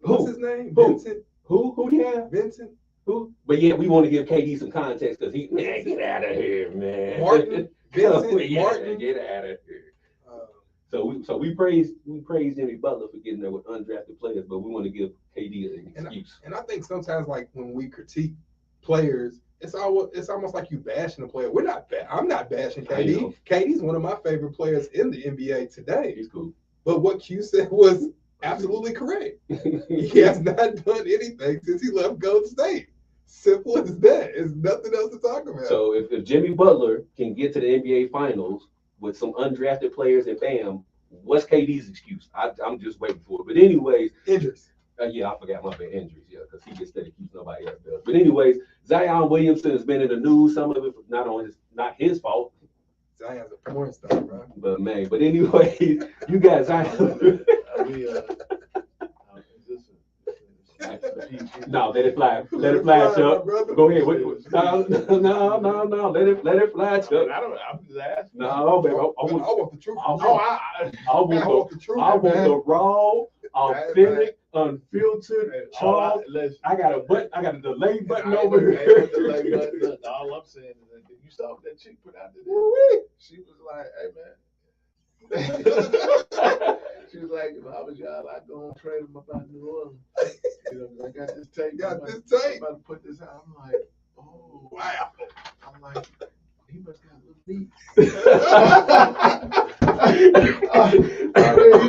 What's his name? Who? Vincent. Who do you have? Vincent. Who? But yeah, we want to give KD some context because man, get out of here, man. Martin. Vincent. Martin. Get out of here. So we praise Jimmy Butler for getting there with undrafted players, but we want to give KD an excuse. And I think sometimes, like, when we critique players, it's almost like you bashing the player. We're not. I'm not bashing KD. KD's one of my favorite players in the NBA today. He's cool. But what Q said was absolutely correct. He has not done anything since he left Golden State. Simple as that. There's nothing else to talk about. So if Jimmy Butler can get to the NBA Finals with some undrafted players and bam, what's KD's excuse? I'm just waiting for it. But anyways, injuries. Yeah, I forgot my bad, injuries. Yeah, because he gets that excuse nobody else does. But anyways, Zion Williamson has been in the news. Some of it not his fault. Zion's a porn star, bro. But man, but anyway, you got Zion. No, let it fly. Let it fly, Chuck. Go ahead. No. Let it fly, Chuck. I'm just asking. No, baby. I want the truth. I want the raw, authentic, unfiltered. I got a delay button over here. All I'm saying is that you saw what that chick put out there. She was like, "Hey, man." She was like, if I was y'all, I'd go and trade him about New Orleans. I got this tape. I'm about to put this out. I'm like, oh, wow. I'm like, he must got a little beat. He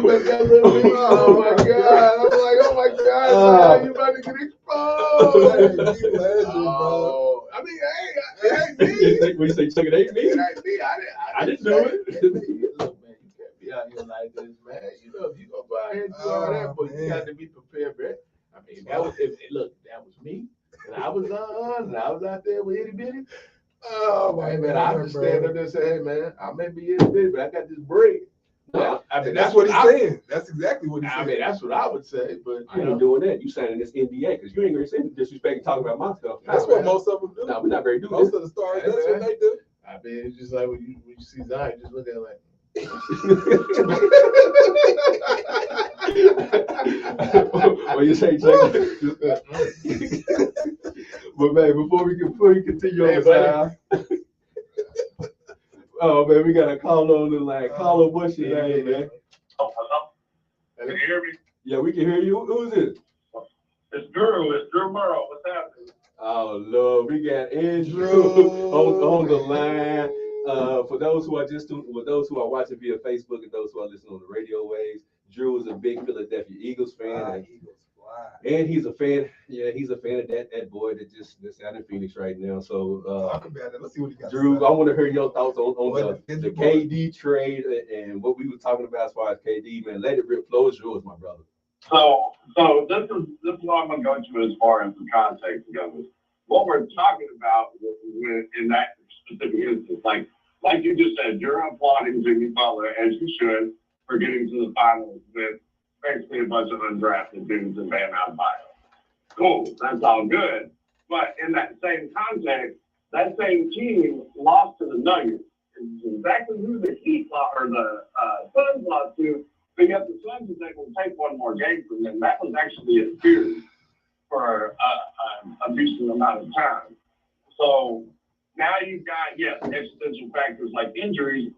must got a little beat. Oh, my God. I'm like, oh, my God. You about to get exposed. You legend, bro. I mean, it ain't me. When you say, check it ain't me. It ain't me. I didn't do it. Look, man, you can't be out here like this, man. If you gonna go out here and do all that, but you got to be prepared, man. I mean, that was that was me, and I was out there with itty bitty. Oh man, I just stand up there and say, hey man, I may be itty bitty, but I got this break. No, I mean that's what he's saying. That's exactly what he's saying. I mean, that's what I would say, but I ain't doing that. You signing this NDA because you ain't gonna say disrespect and talking about my stuff. That's what most of them do. No, we're not very do most of the stars. That's what they do. I mean, it's just like when you see Zion, just look at it like, What you say, Chuck? But man, before we continue on the line, oh man, we got a call on the line. Caller, what's your name, man? Oh, hello? Can you hear me? Yeah, we can hear you. Who's it? It's Drew. It's Drew Murrow. What's happening? Oh Lord, we got Andrew on the line. For those who are watching via Facebook and those who are listening on the radio waves, Drew is a big Philadelphia Eagles fan. And he's a fan. Yeah, he's a fan of that boy that's out in Phoenix right now. So talk about it. Let's see what he got. Drew, I want to hear your thoughts on the KD trade and what we were talking about as far as KD. Man, let it rip. Flow is yours, my brother. So this is what I'm going to go to as far as the context goes. What we're talking about in that specific instance, like you just said, you're applauding Jimmy Butler, as you should, for getting to the finals with basically a bunch of undrafted dudes and Bam Adebayo. Cool, that's all good. But in that same context, that same team lost to the Nuggets. It's exactly who the Heat lost, or the Suns lost to. But yet the Suns was able to take one more game from them. That was actually a series for a decent amount of time. So now you've got, yes, existential factors like injuries.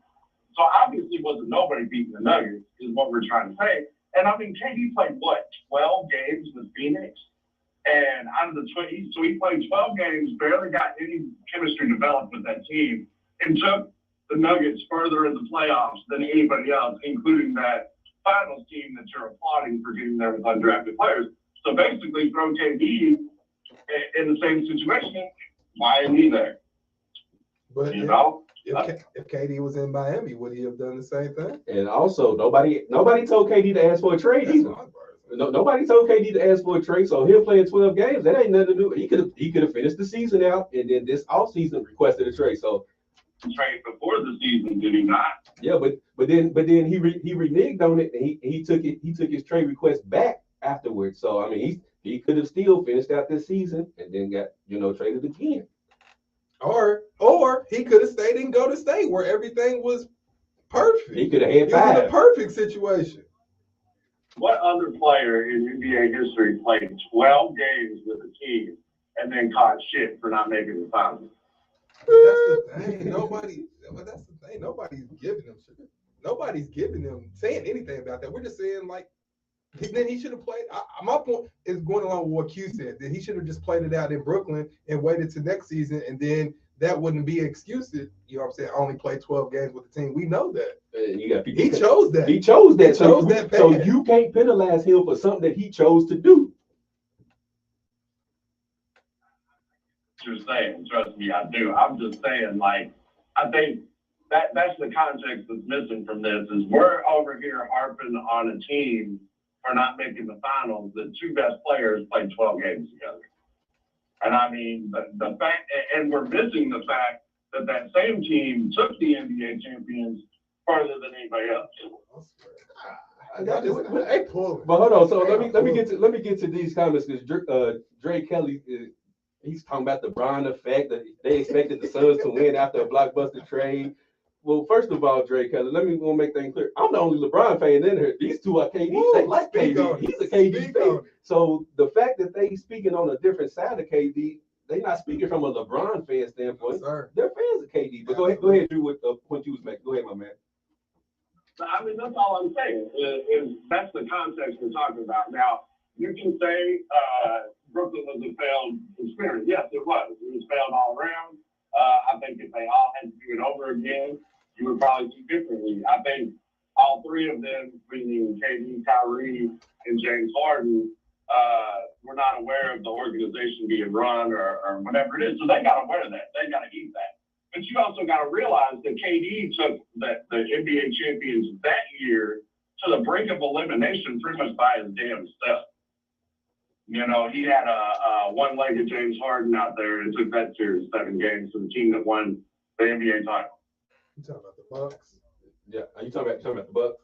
So obviously wasn't nobody beating the Nuggets is what we're trying to say. And I mean, KD played, 12 games with Phoenix? And out of the 20, so he played 12 games, barely got any chemistry developed with that team, and took the Nuggets further in the playoffs than anybody else, including that finals team that you're applauding for getting there with undrafted players. So basically, throw KD in the same situation. Why isn't he there? But if KD was in Miami, would he have done the same thing? And also, nobody told KD to ask for a trade either. Nobody told KD to ask for a trade, so he'll play in 12 games. That ain't nothing to do. He could have finished the season out, and then this offseason requested a trade. So trade before the season, did he not? Yeah, but then he reneged on it, and he took his trade request back afterwards. So I mean, he could have still finished out this season and then got traded again. Or he could have stayed in Golden State where everything was perfect. He could have had 5. It was a perfect situation. What other player in NBA history played 12 games with a team and then caught shit for not making the finals? That's the thing. That's the thing. Nobody's giving them shit. Nobody's giving them saying anything about that. We're just saying then he should have played. My point is going along with what Q said, that he should have just played it out in Brooklyn and waited to next season, and then that wouldn't be an excuse to, only play 12 games with the team. We know that. He chose that. He chose that. So you can't penalize him for something that he chose to do. You're saying, trust me, I do. I'm just saying, I think that's the context that's missing from this is we're over here harping on a team for not making the finals. The 2 best players played 12 games together. And I mean, the fact, and we're missing the fact that same team took the NBA champions further than anybody else. But hold on, so let me get to these comments because Dre Kelly he's talking about the Bron effect that they expected the Suns to win after a blockbuster trade. Well, first of all, Dre Kelly, let me make things clear. I'm the only LeBron fan in here. These two are KD. They like KD. He's a KD fan. So the fact that they speaking on a different side of KD, they're not speaking from a LeBron fan standpoint. Yes, they're fans of KD. But go ahead, Drew, with the point you was making. Go ahead, my man. I mean, that's all I'm saying. Is that's the context we're talking about. Now, you can say Brooklyn was a failed experience. Yes, it was. It was failed all around. I think if they all had to do it over again, you would probably do differently. I think all 3 of them, meaning KD, Kyrie, and James Harden, were not aware of the organization being run or whatever it is. So they got to wear that. They got to eat that. But you also got to realize that KD took the NBA champions that year to the brink of elimination pretty much by his damn self. He had a one-legged James Harden out there and took that series 7 games to the team that won the NBA title. You talking about the Bucks? Yeah, are you talking about the Bucks?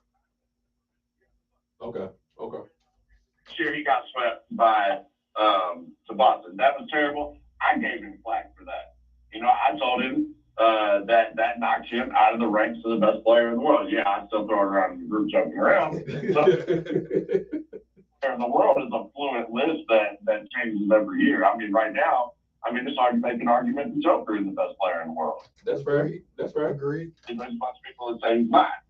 Okay. Sure, he got swept by to Boston. That was terrible. I gave him flack for that. I told him that knocks him out of the ranks of the best player in the world. Yeah, I still throw it around in the group joking around. So, the world is a fluent list that changes every year. I mean, right now, it's hard to make an argument the Joker is the best player in the world. That's right. That's right. Agreed. There's a bunch of people that say he's not.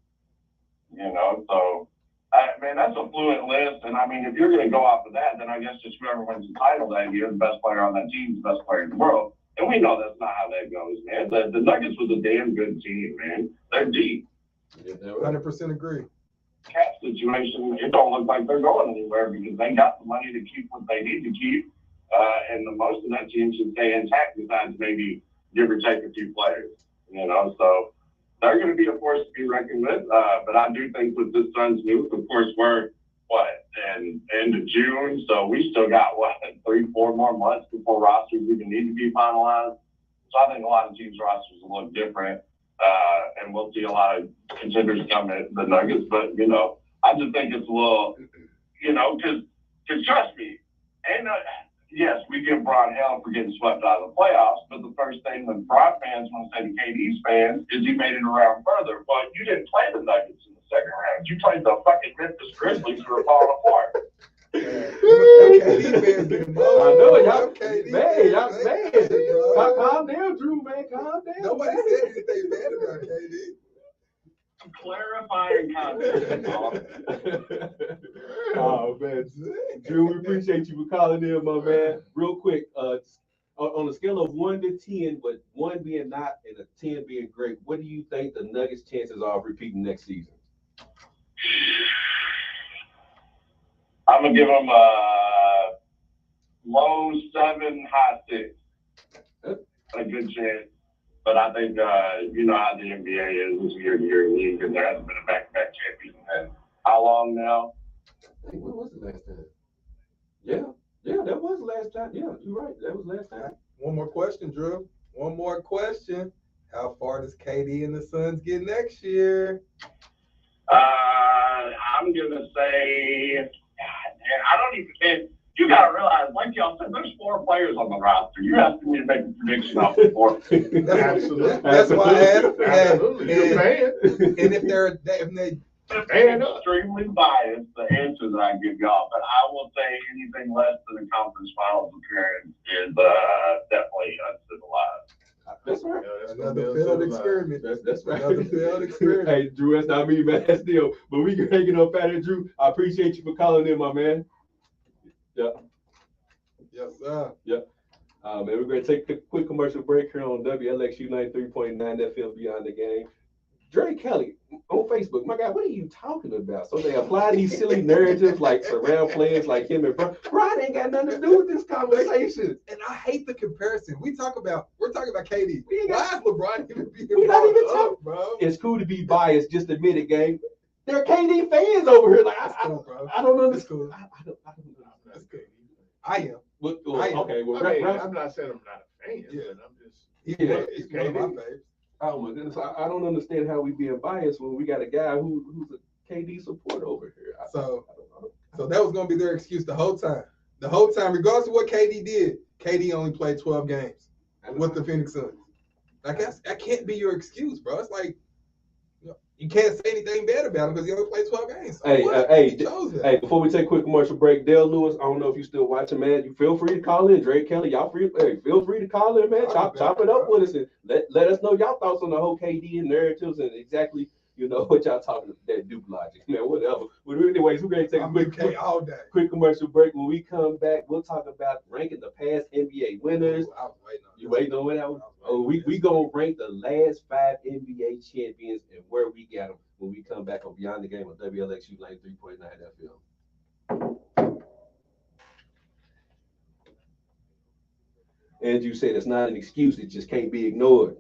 So that's a fluent list. And if you're going to go off of that, then I guess just whoever wins the title that year, the best player on that team is the best player in the world. And we know that's not how that goes, man. The Nuggets was a damn good team, man. They're deep. 100% agree. Cap situation, it don't look like they're going anywhere because they got the money to keep what they need to keep. And the most of that team should stay intact besides maybe give or take a few players. So they're going to be a force to be reckoned with. But I do think with this Suns move, of course, we're in end of June, so we still got 3-4 more months before rosters even need to be finalized. So I think a lot of teams' rosters will look different, and we'll see a lot of contenders come at the Nuggets. But I just think it's a little, because trust me, yes, we give Bron hell for getting swept out of the playoffs, but the first thing that Bron fans want to say to KD's fans is he made it around further. But you didn't play the Nuggets in the second round. You played the fucking Memphis Grizzlies who were falling apart. KD fans getting I know y'all. KD Man, y'all fans, man. Calm down, Drew, man. Calm down. Nobody said anything bad about KD. Clarifying content. Oh man, Drew, we appreciate you for calling in, my man. Real quick, on a scale of 1 to 10, with 1 being not and a 10 being great, what do you think the Nuggets' chances are of repeating next season? I'm gonna give them a low 7, high 6. A good chance. But I think, you know how the NBA is, this year-to-year league, and there hasn't been a back-to-back champion. And how long now? When was the last time? Yeah, that was the last time. Yeah, you're right. That was last time. One more question, Drew. One more question. How far does KD and the Suns get next year? I'm going to say, I don't even, you got to realize, like y'all said, there's 4 players on the roster. You're asking me to make a prediction off the 4. Absolutely. That's why I asked. Absolutely. You're a fan. And if they extremely biased, the answer that I give y'all, but I will say anything less than a conference finals appearance is definitely uncivilized. That's right. Another failed experiment. That's right. Another failed experiment. Hey, Drew, that's not me, man. That's still. But we can hang it up out here, Drew. I appreciate you for calling in, my man. Yeah. Yes, sir. Yeah. Man, we're going to take a quick commercial break here on WLXU 93.9 FM Beyond the Game. Dre Kelly on Facebook, my guy, what are you talking about? So they apply these silly narratives like surround players like him and Brian ain't got nothing to do with this conversation. And I hate the comparison. We're talking about KD. Why is LeBron even being We're not even talking, bro? It's cool to be biased, just admit it, gang. They're KD fans over here. Like I don't understand. Cool. I don't understand. I am. Okay, well, I'm not saying I'm not a fan, yeah. but I'm just He's one of my favorites. Oh my goodness, I don't understand how we being biased when we got a guy who's a KD supporter over here. So that was gonna be their excuse the whole time. The whole time, regardless of what KD did, KD only played 12 games with the Phoenix Suns. Like that can't be your excuse, bro. It's like you can't say anything bad about him because he only played 12 games. So hey, before we take a quick commercial break, Dale Lewis, I don't know if you're still watching, man. You feel free to call in. Drake Kelly, y'all feel free to call in, man. Chop it up with us and let us know y'all thoughts on the whole KD and narratives and exactly, what y'all talking about, that Duke logic, man, whatever. But anyways, we're going to take a quick commercial break. When we come back, we'll talk about ranking the past NBA winners. I was waiting on you waiting on that one? Oh, we going to rank the last 5 NBA champions and where we got them when we come back on Beyond the Game on WLXU 93.9 FM. And you said it's not an excuse, it just can't be ignored.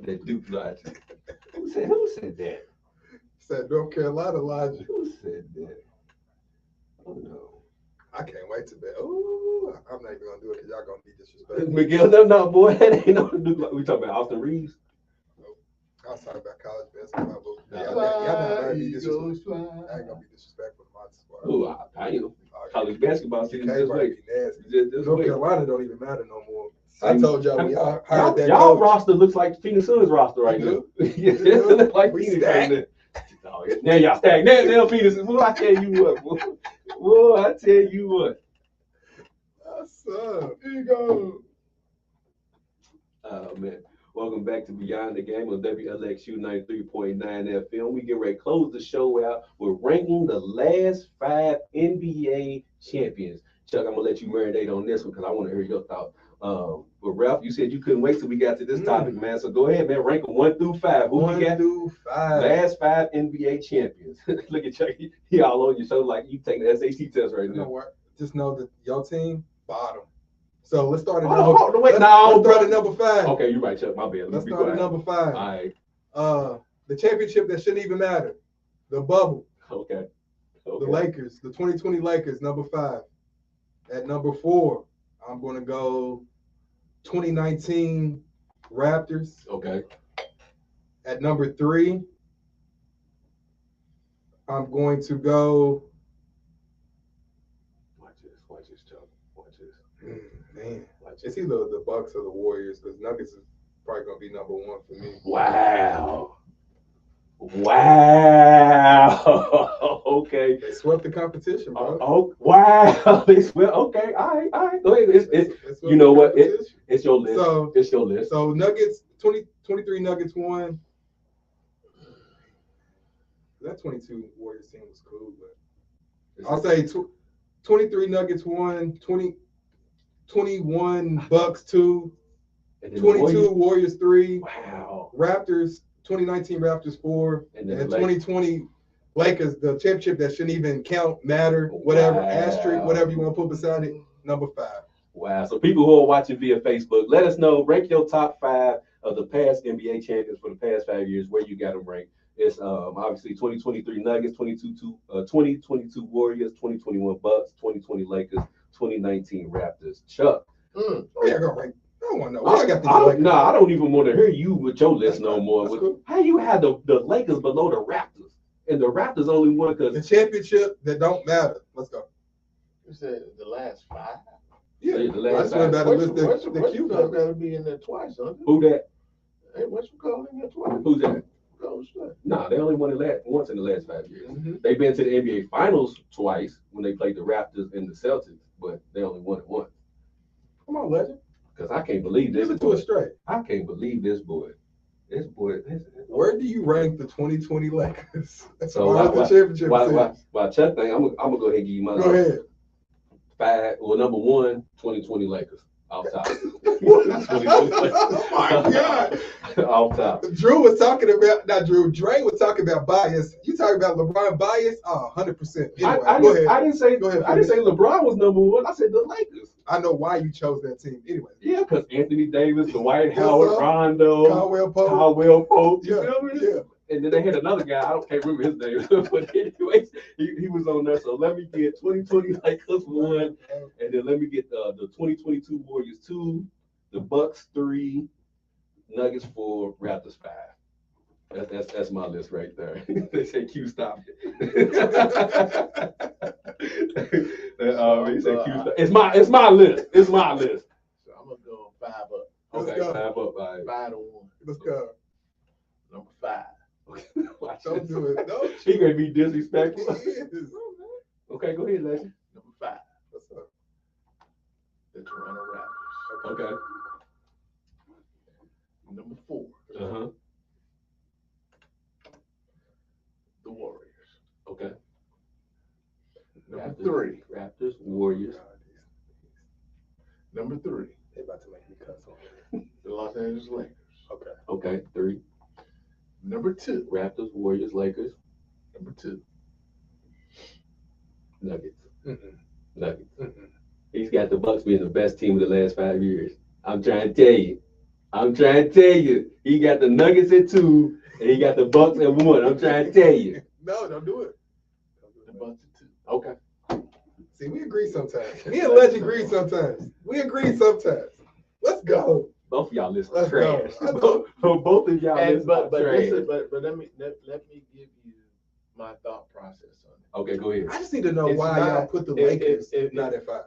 That Duke logic. Who said that? Said North Carolina logic. Who said that? Oh no. I can't wait to bet. Ooh, I'm not even gonna do it because y'all gonna be disrespectful. Miguel, no, boy, that ain't no Duke logic. We talking about Austin Reeves? Nope. I was talking about college basketball, but y'all not be disrespectful. I ain't gonna be disrespectful to my squad. Oh, I am. College basketball season just wait. North Carolina don't even matter no more. I told y'all when y'all hired that y'all coach. roster looks like Phoenix Suns roster right now. It looks like Phoenix right now. Oh, now y'all stacked. Now Phoenix. Boy, I tell you what. Boy, I tell you what. What's up? Here you go. Oh man. Welcome back to Beyond the Game on WLXU 93.9 FM. We get ready to close the show out with ranking the last 5 NBA champions. Chuck, I'm gonna let you marinate on this one because I want to hear your thoughts. But Ralph, you said you couldn't wait till we got to this topic, man. So go ahead, man. Rank them 1 through 5. Who 1 we got? through 5. Last 5 NBA champions. Look at Chuck. He all on your show like you taking the SAT test right now. You know what? Just know that your team bottom. So let's start at number 5. Okay, you're right, Chuck. My bad. Let's start at number 5. All right. The championship that shouldn't even matter. The bubble. Okay. The Lakers. The 2020 Lakers, number 5. At number 4, I'm going to go 2019 Raptors. Okay. At number 3, I'm going to go. Watch this, Chuck. Watch this. Man, it's either the Bucks or the Warriors because Nuggets is probably going to be number 1 for me. Wow. Okay. They swept the competition, bro. Oh, wow. They swept. Okay. All right. Go ahead. It's you know what? It's your list. So, it's your list. So Nuggets, 23 Nuggets won. That 22 Warriors team was cool, but I'll say 23 Nuggets won, 21 Bucks 2, 22 Warriors 3. Wow. Raptors, 2019 Raptors 4, and 2020 Lakers, the championship that shouldn't even count, matter, whatever, asterisk, whatever you want to put beside it, number 5. Wow. So people who are watching via Facebook, let us know, rank your top 5 of the past NBA champions for the past 5 years, where you got them ranked. It's obviously 2023 Nuggets, 2022 Warriors, 2021 Bucks, 2020 Lakers, 2019 Raptors. Chuck. Oh, yeah, go rank. I don't want to know. I don't even want to hear you with your list no more. Cool. How you had the Lakers below the Raptors? And the Raptors only won because the championship that don't matter. Let's go. You said the last 5? Yeah, the last 5. The Q got to be in there twice, huh? Who that? Hey, what's you calling in there twice? Who's that? Nah, they only won it once in the last 5 years. Mm-hmm. They've been to the NBA Finals twice when they played the Raptors and the Celtics, but they only won it once. Come on, legend. Because I can't believe this. Give it to us straight. I can't believe this boy. Where do you rank the 2020 Lakers? So the championship while Chuck thing, I'm gonna go ahead and give you my Go ahead. 5. Well, number 1, 2020 Lakers. Off top. Oh my God. Off top. Drew was talking about, not Drew, Dre was talking about bias. You talking about LeBron bias? Oh, 100%. Anyway, I didn't say LeBron was number 1. I said the Lakers. I know why you chose that team. Anyway. Yeah, because Anthony Davis, Dwight Howard, Rondo, Caldwell Pope. You feel me? Yeah. And then they had another guy, can't remember his name, but anyways, he was on there. So let me get 2020 Lakers 1, and then let me get the 2022 Warriors 2, the Bucks 3, Nuggets 4, Raptors 5. That's my list right there. They say Q stop it. He said Q stop. It's my list. It's my list. So I'm gonna go 5 up. Okay, 5 up. All right. 5 to 1. Let's go. Number 5. Don't do it. Don't He gonna be disrespectful. Okay, go ahead, legend. Number 5. What's up? The Toronto Raptors. Okay. Number 4. The Warriors. Okay. Number 3. Raptors, Warriors. Number 3. They about to make me cuss on. The Los Angeles Lakers. Okay. 3. Number 2. Raptors, Warriors, Lakers. Number 2. Nuggets. Mm-mm. He's got the Bucks being the best team of the last 5 years. I'm trying to tell you. He got the Nuggets at 2, and he got the Bucks at 1. I'm trying to tell you. No, don't do it. The Bucks at 2. Okay. See, we agree sometimes. Me and Legend agree sometimes. Let's go. Both of y'all listen Let's trash. go. Both of y'all listen but trash. but let me give you my thought process on it. Okay, go ahead. I just need to know It's why not- y'all put the Lakers if- not at 5.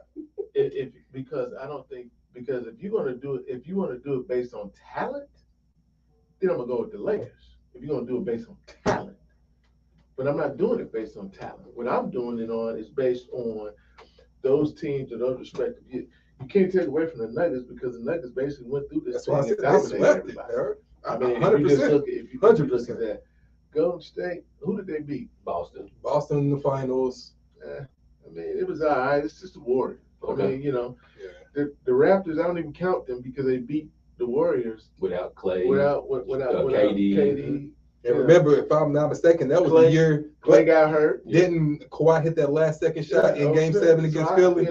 Because I don't think if you want to do it based on talent, then I'm gonna go with the Lakers. If you're gonna do it based on talent, but I'm not doing it based on talent. What I'm doing it on is based on those teams and those respective. You can't take away from the Nuggets because the Nuggets basically went through this That's thing why I and said they dominated swept it, everybody. Eric. I mean, 100%. if you just look at 100%. that, Golden State, who did they beat? Boston. Boston in the finals. I mean, it was all right. It's just the Warriors. Okay. I mean, Yeah. the Raptors, I don't even count them because they beat the Warriors Without Clay. without KD. KD. And remember, if I'm not mistaken, that was Clay- the year Clay got hurt. Didn't Kawhi hit that last second shot in Game okay. 7 against So Philly?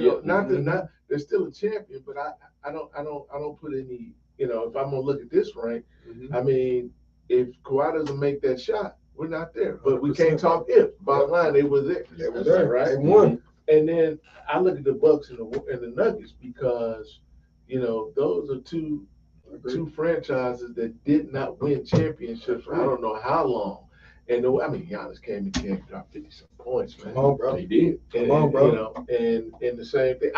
They're still a champion, but I don't put any. If I'm gonna look at this rank, Mhm. I mean, if Kawhi doesn't make that shot, we're not there. But we 100%. can't talk if. Bottom line, they were there. They were That's there, right? They won. And then I look at the Bucks and the Nuggets because those are two franchises that did not win championships for I don't know how long. And Giannis came in and dropped 50-some points, man. Come on, bro. They did. Come on, bro. And the same thing.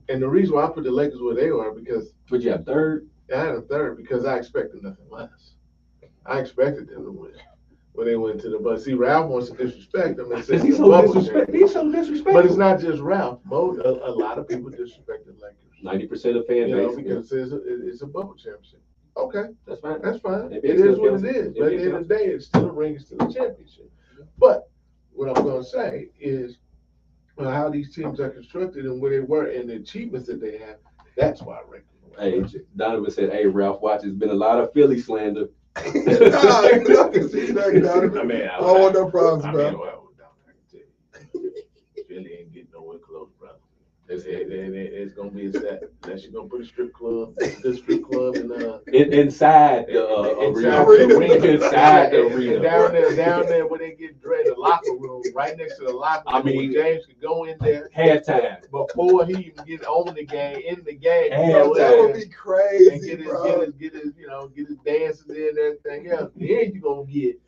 And the reason why I put the Lakers where they are because But you have third. I had them third because I expected nothing less. I expected them to win when they went to the Bucks. See, Ralph wants to disrespect them and say He's it's a so bubble disrespectful. He's so disrespectful. But it's not just Ralph. A lot of people disrespect the Lakers. 90% of fan base. Because it's a bubble championship. Okay, That's fine. that's fine. It It makes is sense, what Kelsey. it is. It But at makes the end of the day, it's still a ring, it's still a championship. But what I'm going to say is how these teams are constructed and where they were and the achievements that they have, that's why I rank them. Hey, Donovan said, "Hey, Ralph, watch. There's been a lot of Philly slander." Nah, I can see that, Donovan. I mean, I don't want no problems, bro. I can tell you. Philly ain't getting nowhere close, brother. It's gonna be a set unless you're gonna put a strip club in Inside the arena. Inside the and arena. down there where they get dressed, the locker room, right next to the locker room. I mean, where James could go in there Halftime. before he even get on the game, in the game. Hell, go That in would there be crazy, and get his bro. get his dances in and everything else. Then you gonna get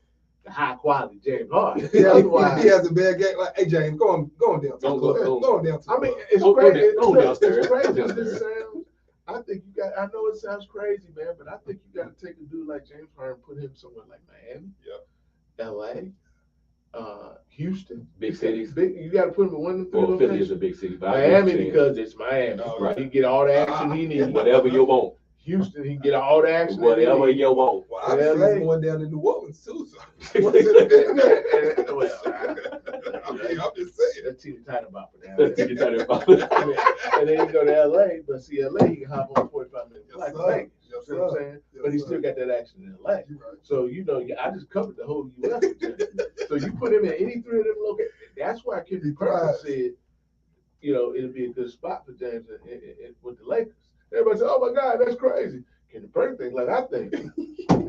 the high quality James Harden. He Otherwise, has a bad game. Like, hey, James, go on down to the club. Go on down to the I mean, club. it's Go crazy. downstairs. It's crazy. Go as downstairs. This sounds. I think you got. I know it sounds crazy, man, but I think you got to take a dude like James Harden, put him somewhere like Miami, L.A., Houston, Big cities. You got to put him in one of the Well, three Philly is a locations. big city. But I get what Miami you're saying. because it's Miami. Oh, right. He get all the action he needs. Whatever you want. Houston, he get all the action. Whatever you want. Well, obviously, LA. he's going down to New Orleans, too. So. Well, I'm just saying. That team tight about for that. Let's get that about. And then you go to LA, but see LA, he can hop on 45-minute flight to Vegas. Yes, You know what I'm sir. saying? Yes, But he sir. still got that action in LA. You're right. So I just covered the whole U.S. with that. So you put him in any three of them locations. That's why Kendrick Perkins said, it'll be a good spot for James with the Lakers. Everybody said, "Oh my God, that's crazy." Kendrick Perkins thinks like I think.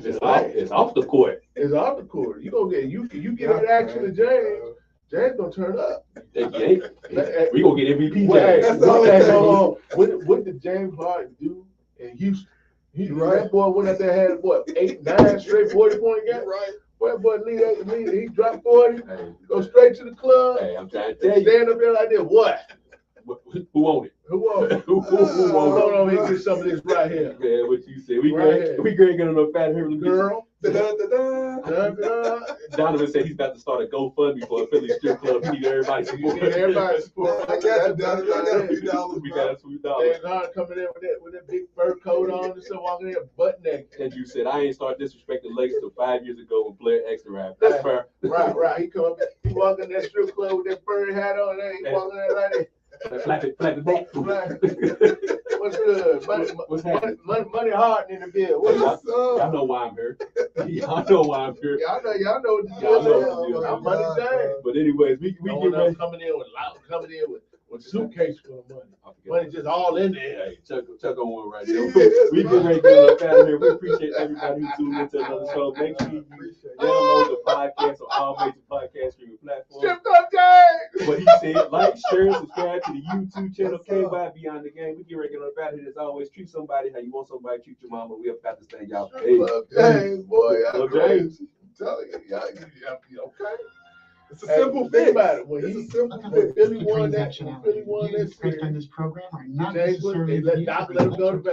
It's off the court. It's off the court. You gonna get you get that action to James. James gonna turn up. We gonna get MVP. Well, James. That's all it takes. What did James Harden do in Houston? Right. That boy went out there and had 8, 9 straight 40-point games. Right. Boy, he dropped 40, Hey, go straight to the club, hey, I'm trying to tell you. stand up there like this. What? Who won it? Who won? Who Hold won on, let me get some of this right here. it? Man, what you said? We Right great getting enough fat here. Girl. Da-da-da-da. Donovan said he's about to start a GoFundMe for a Philly strip club. He need everybody's You support. need everybody's support. I got you, Donovan. I got a few dollars, We bro. got a few dollars. James Harden coming in with that big fur coat on and stuff, walking in butt naked. And you said I ain't start disrespecting Lakers till 5 years ago when Blair extra rap. That's fair. Right. He come up, he walk in that strip club with that furry hat on there. He walking there like that. Flap it back. Right. What's good? What's happening? Money Harden in the bill. What's up? Y'all know why I'm here. Y'all know why I'm here. Y'all know what the Y'all know deal what the is. deal I'm money is. James. But anyways, we No get one ready. else coming in with suitcase full of money. Money just all in there. Hey, Chuck on one right there. We get ready to get up out of here. We appreciate everybody who tuned into another show. Make sure you download the podcast on all major podcast streaming platforms. Shift up, James. what he said. Like, share, subscribe to the YouTube channel. Came by Beyond the Game. We get ready to get on about it as always. Treat somebody how you want somebody to treat your mama. We have got to say y'all. Hey, James, boy. James. I'm telling you, y'all, okay. It's a simple think fix. about it. When It's he a simple when fix. Philly won that Views expressed on series, this program are not James, necessarily let views Doc of let him the go to bed.